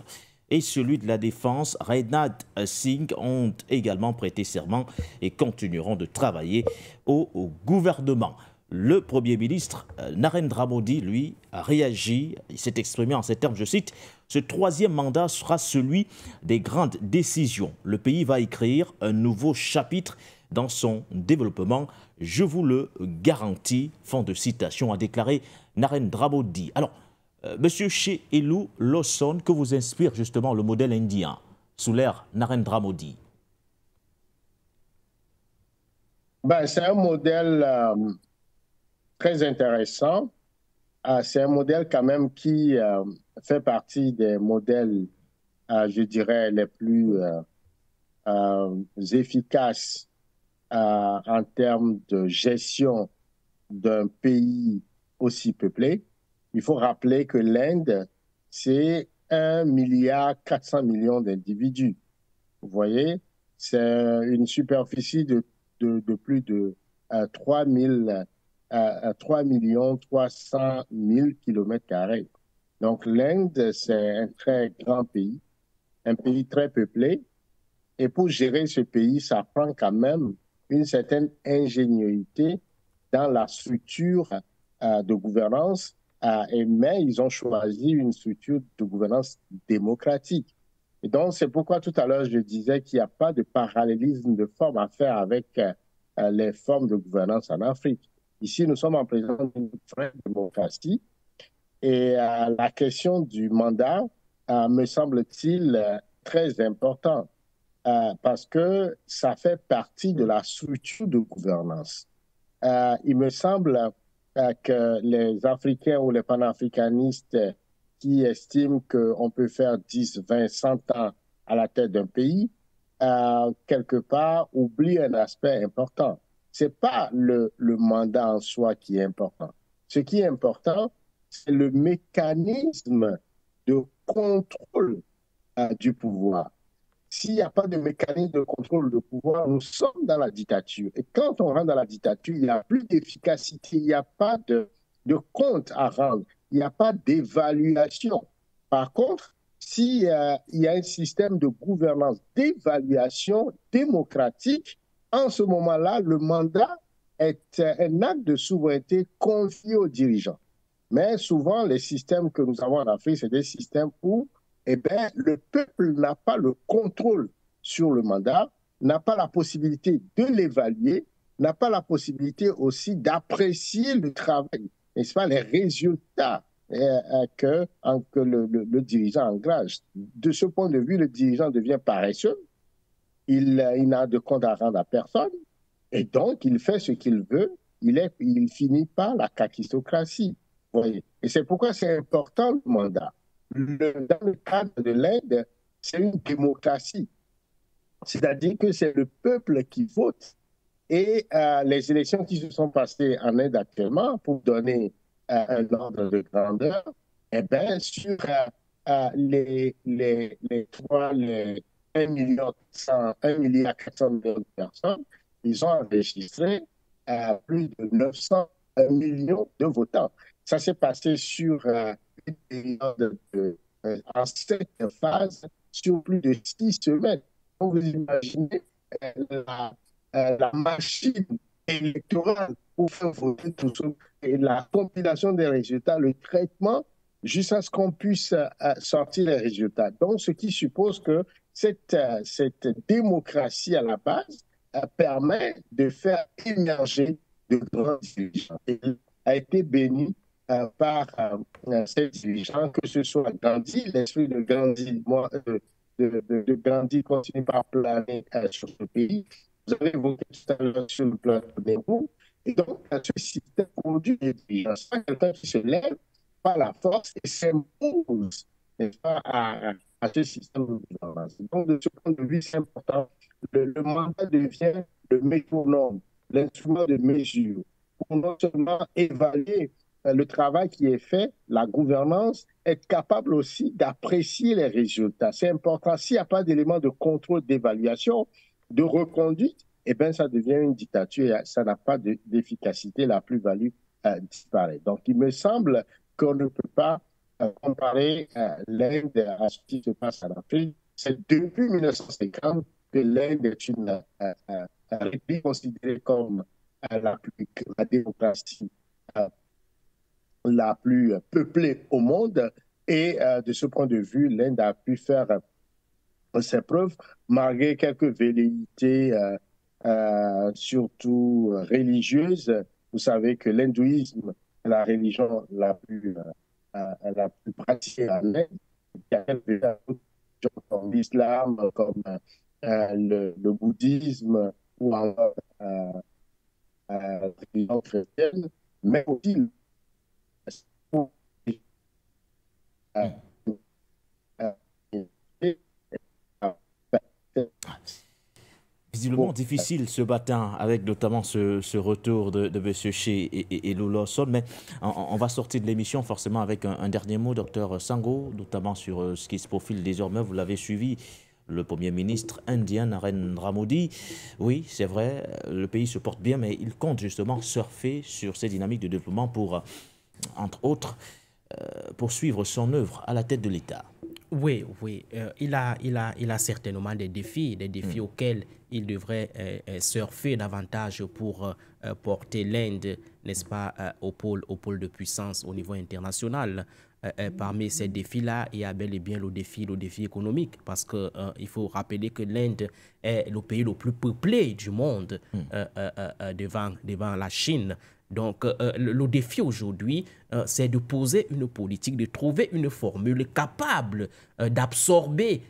et celui de la Défense, Rajnath Singh, ont également prêté serment et continueront de travailler au gouvernement. Le Premier ministre, Narendra Modi, lui, a réagi, il s'est exprimé en ces termes, je cite, « Ce troisième mandat sera celui des grandes décisions. Le pays va écrire un nouveau chapitre dans son développement. Je vous le garantis. » Fin de citation, a déclaré Narendra Modi. Alors, Monsieur Chelou Lawson, que vous inspire justement le modèle indien sous l'ère Narendra Modi? C'est un modèle très intéressant. C'est un modèle quand même qui fait partie des modèles, je dirais, les plus efficaces en termes de gestion d'un pays aussi peuplé. Il faut rappeler que l'Inde, c'est 1,4 milliard d'individus. Vous voyez, c'est une superficie de plus de 3 300 000 km². Donc l'Inde, c'est un très grand pays, un pays très peuplé. Et pour gérer ce pays, ça prend quand même une certaine ingéniosité dans la structure de gouvernance. Mais ils ont choisi une structure de gouvernance démocratique. Et donc, c'est pourquoi tout à l'heure, je disais qu'il n'y a pas de parallélisme de forme à faire avec les formes de gouvernance en Afrique. Ici, nous sommes en présence d'une vraie démocratie Et la question du mandat me semble-t-il très importante parce que ça fait partie de la structure de gouvernance. Il me semble que les Africains ou les panafricanistes qui estiment qu'on peut faire 10, 20, 100 ans à la tête d'un pays, quelque part, oublient un aspect important. Ce n'est pas le mandat en soi qui est important. Ce qui est important, c'est le mécanisme de contrôle du pouvoir. S'il n'y a pas de mécanisme de contrôle du pouvoir, nous sommes dans la dictature. Et quand on rentre dans la dictature, il n'y a plus d'efficacité, il n'y a pas de compte à rendre, il n'y a pas d'évaluation. Par contre, s'il y a un système de gouvernance, d'évaluation démocratique, en ce moment-là, le mandat est un acte de souveraineté confié aux dirigeants. Mais souvent, les systèmes que nous avons en Afrique, c'est des systèmes où le peuple n'a pas le contrôle sur le mandat, n'a pas la possibilité de l'évaluer, n'a pas la possibilité aussi d'apprécier le travail, n'est-ce pas, les résultats que le dirigeant engage. De ce point de vue, le dirigeant devient paresseux, il n'a de compte à rendre à personne, et donc il fait ce qu'il veut, il finit par la kakistocratie. Voyez. Et c'est pourquoi c'est important le mandat. Dans le cadre de l'Inde, c'est une démocratie. C'est-à-dire que c'est le peuple qui vote. Et les élections qui se sont passées en Inde actuellement, pour donner un ordre de grandeur, sur les 1,4 milliard de personnes, ils ont enregistré plus de 900 millions de votants. Ça s'est passé sur une période en 7 phases, sur plus de 6 semaines. Donc, vous imaginez la machine électorale pour faire voter tout ça, et la compilation des résultats, le traitement, jusqu'à ce qu'on puisse sortir les résultats. Donc, ce qui suppose que cette démocratie à la base permet de faire émerger de grands dirigeants. Elle a été bénie par ces dirigeants, que ce soit Gandhi, l'esprit de Gandhi, de Gandhi continue par planer sur ce pays. Vous avez évoqué tout à l'heure sur le plan de Nehru. Et donc, ce système conduit les dirigeants. C'est quelqu'un qui se lève par la force et s'impose à ce système de gouvernance. Donc, de ce point de vue, c'est important. Le mandat devient le métronome, l'instrument de mesure, pour non seulement évaluer le travail qui est fait, la gouvernance, être capable aussi d'apprécier les résultats. C'est important. S'il n'y a pas d'élément de contrôle, d'évaluation, de reconduite, ça devient une dictature et ça n'a pas d'efficacité. La plus-value disparaît. Donc, il me semble qu'on ne peut pas comparer l'Inde à ce qui se passe en Afrique. C'est depuis 1950 que l'Inde est une république considérée comme la démocratie la plus peuplée au monde. Et de ce point de vue, l'Inde a pu faire ses preuves, malgré quelques velléités, surtout religieuses. Vous savez que l'hindouisme est la religion la plus pratiquée en Inde. Il y a quelques religions comme l'islam, comme le bouddhisme ou encore la religion chrétienne, mais aussi visiblement difficile ce matin avec notamment ce retour de M. Shea et Lou Lawson, mais on va sortir de l'émission forcément avec un dernier mot, Dr Sango, notamment sur ce qui se profile désormais. Vous l'avez suivi, le Premier ministre indien Narendra Modi. Oui, c'est vrai, le pays se porte bien, mais il compte justement surfer sur ces dynamiques de développement pour, entre autres, poursuivre son œuvre à la tête de l'État. Oui, il a certainement des défis auxquels il devrait surfer davantage pour porter l'Inde, n'est-ce pas, au pôle de puissance au niveau international. Parmi ces défis-là, il y a bel et bien le défi économique, parce que il faut rappeler que l'Inde est le pays le plus peuplé du monde devant la Chine. Donc, le défi aujourd'hui, c'est de poser une politique, de trouver une formule capable d'absorber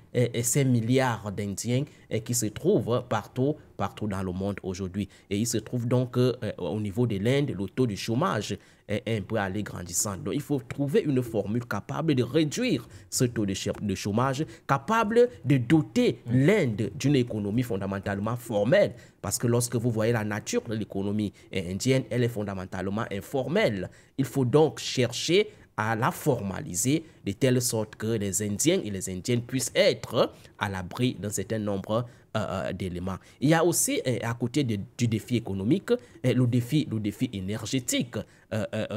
ces milliards d'Indiens qui se trouvent partout dans le monde aujourd'hui. Et il se trouve donc au niveau de l'Inde, le taux de chômage est un peu allé grandissant. Donc il faut trouver une formule capable de réduire ce taux de chômage, capable de doter l'Inde d'une économie fondamentalement formelle. Parce que lorsque vous voyez la nature de l'économie indienne, elle est fondamentalement informelle. Il faut donc chercher à la formaliser de telle sorte que les Indiens et les Indiennes puissent être à l'abri d'un certain nombre d'éléments. Il y a aussi, à côté du défi économique, le défi énergétique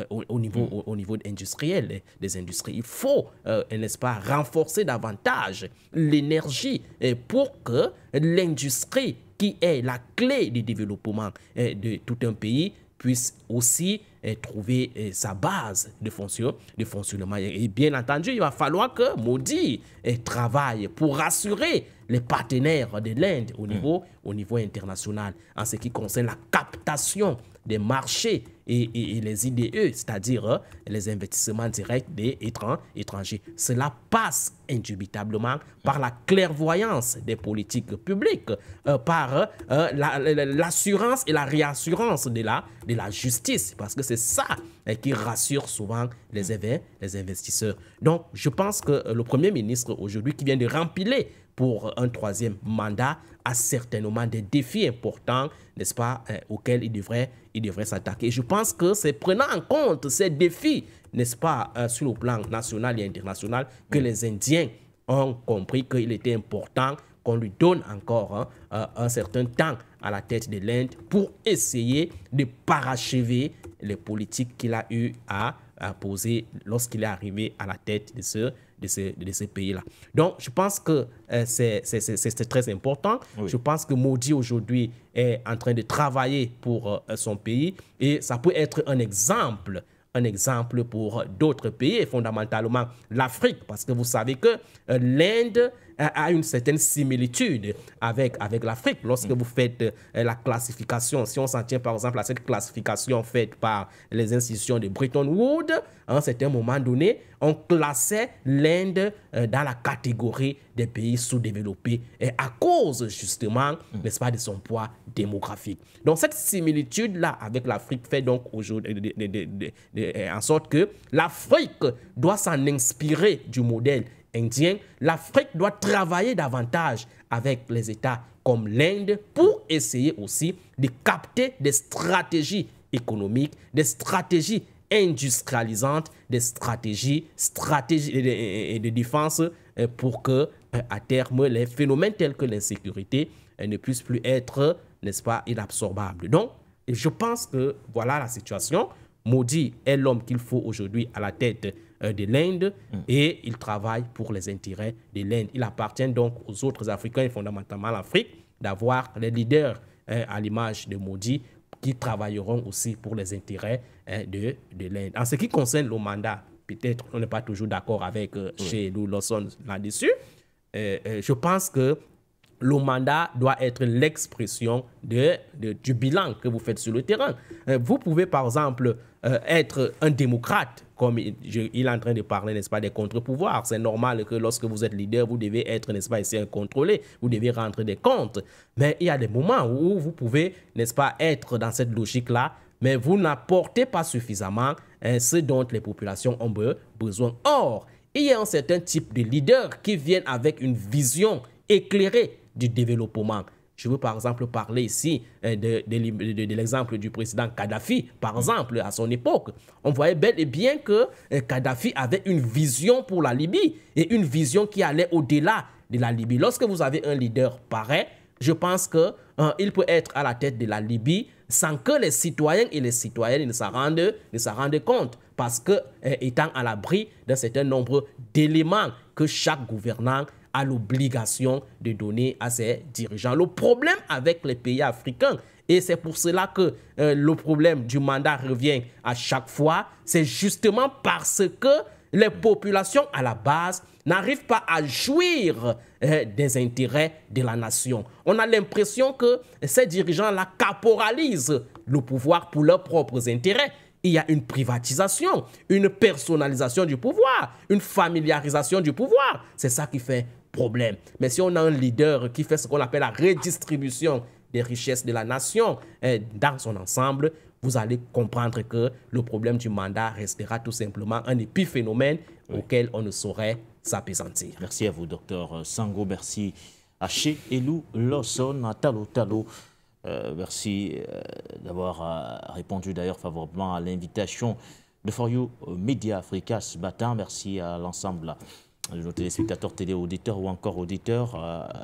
au niveau industriel des industries. Il faut, n'est-ce pas, renforcer davantage l'énergie pour que l'industrie, qui est la clé du développement de tout un pays, puisse aussi trouver sa base de fonctionnement. Et bien entendu, il va falloir que Modi travaille pour rassurer les partenaires de l'Inde au niveau international en ce qui concerne la captation des marchés et les IDE, c'est-à-dire les investissements directs des étrangers. Cela passe indubitablement par la clairvoyance des politiques publiques, par l'assurance et la réassurance de la justice, parce que c'est ça qui rassure souvent les investisseurs. Donc, je pense que le Premier ministre aujourd'hui qui vient de rempiler pour un troisième mandat a certainement des défis importants, n'est-ce pas, auxquels il devrait s'attaquer. Et je pense que c'est prenant en compte ces défis, n'est-ce pas, sur le plan national et international, que les Indiens ont compris qu'il était important qu'on lui donne encore un certain temps à la tête de l'Inde pour essayer de parachever les politiques qu'il a eu à poser lorsqu'il est arrivé à la tête de ce pays-là. Donc, je pense que c'est très important. Oui. Je pense que Modi, aujourd'hui, est en train de travailler pour son pays et ça peut être un exemple pour d'autres pays, et fondamentalement l'Afrique, parce que vous savez que l'Inde a une certaine similitude avec l'Afrique. Lorsque vous faites la classification, si on s'en tient par exemple à cette classification faite par les institutions de Bretton Woods, à un certain moment donné, on classait l'Inde dans la catégorie des pays sous-développés et à cause justement, n'est-ce pas, de son poids démographique. Donc cette similitude-là avec l'Afrique fait donc aujourd'hui en sorte que l'Afrique doit s'en inspirer du modèle indien. L'Afrique doit travailler davantage avec les États comme l'Inde pour essayer aussi de capter des stratégies économiques, des stratégies industrialisantes, des stratégies de défense pour que, à terme, les phénomènes tels que l'insécurité ne puissent plus être, n'est-ce pas, inabsorbables. Donc, je pense que voilà la situation. Modi est l'homme qu'il faut aujourd'hui à la tête de l'Inde et il travaille pour les intérêts de l'Inde. Il appartient donc aux autres Africains et fondamentalement à l'Afrique d'avoir les leaders à l'image de Modi qui travailleront aussi pour les intérêts de l'Inde. En ce qui concerne le mandat, peut-être on n'est pas toujours d'accord avec chez Lou Lawson là-dessus. Je pense que le mandat doit être l'expression du bilan que vous faites sur le terrain. Vous pouvez, par exemple, être un démocrate, comme il est en train de parler, n'est-ce pas, des contre-pouvoirs. C'est normal que lorsque vous êtes leader, vous devez être, n'est-ce pas, ici contrôlé, vous devez rendre des comptes. Mais il y a des moments où vous pouvez, n'est-ce pas, être dans cette logique-là, mais vous n'apportez pas suffisamment ce dont les populations ont besoin. Or, il y a un certain type de leaders qui viennent avec une vision éclairée du développement. Je veux par exemple parler ici de l'exemple du président Kadhafi, par exemple, à son époque. On voyait bel et bien que Kadhafi avait une vision pour la Libye et une vision qui allait au-delà de la Libye. Lorsque vous avez un leader pareil, je pense qu'il peut être à la tête de la Libye sans que les citoyens et les citoyennes ne s'en rendent compte, parce que étant à l'abri d'un certain nombre d'éléments que chaque gouvernant a l'obligation de donner à ses dirigeants. Le problème avec les pays africains, et c'est pour cela que le problème du mandat revient à chaque fois, c'est justement parce que les populations à la base n'arrivent pas à jouir des intérêts de la nation. On a l'impression que ces dirigeants-là caporalisent le pouvoir pour leurs propres intérêts. il y a une privatisation, une personnalisation du pouvoir, une familiarisation du pouvoir. C'est ça qui fait problème. Mais si on a un leader qui fait ce qu'on appelle la redistribution des richesses de la nation dans son ensemble, vous allez comprendre que le problème du mandat restera tout simplement un épiphénomène auquel on ne saurait s'appesantir. Merci à vous, docteur Sango. Merci à Chez Elou Lawson, à Talo Talo. Merci d'avoir répondu d'ailleurs favorablement à l'invitation de For You Media Africa ce matin. Merci à l'ensemble de nos téléspectateurs, téléauditeurs ou encore auditeurs.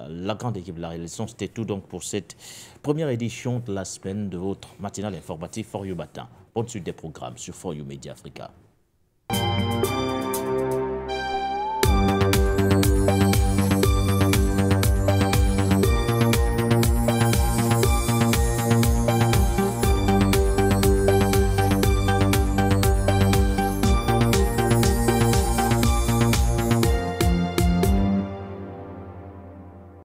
La grande équipe de la réalisation, c'était tout donc pour cette première édition de la semaine de votre matinale informative For You Matin. Bonne suite des programmes sur For You Media Africa.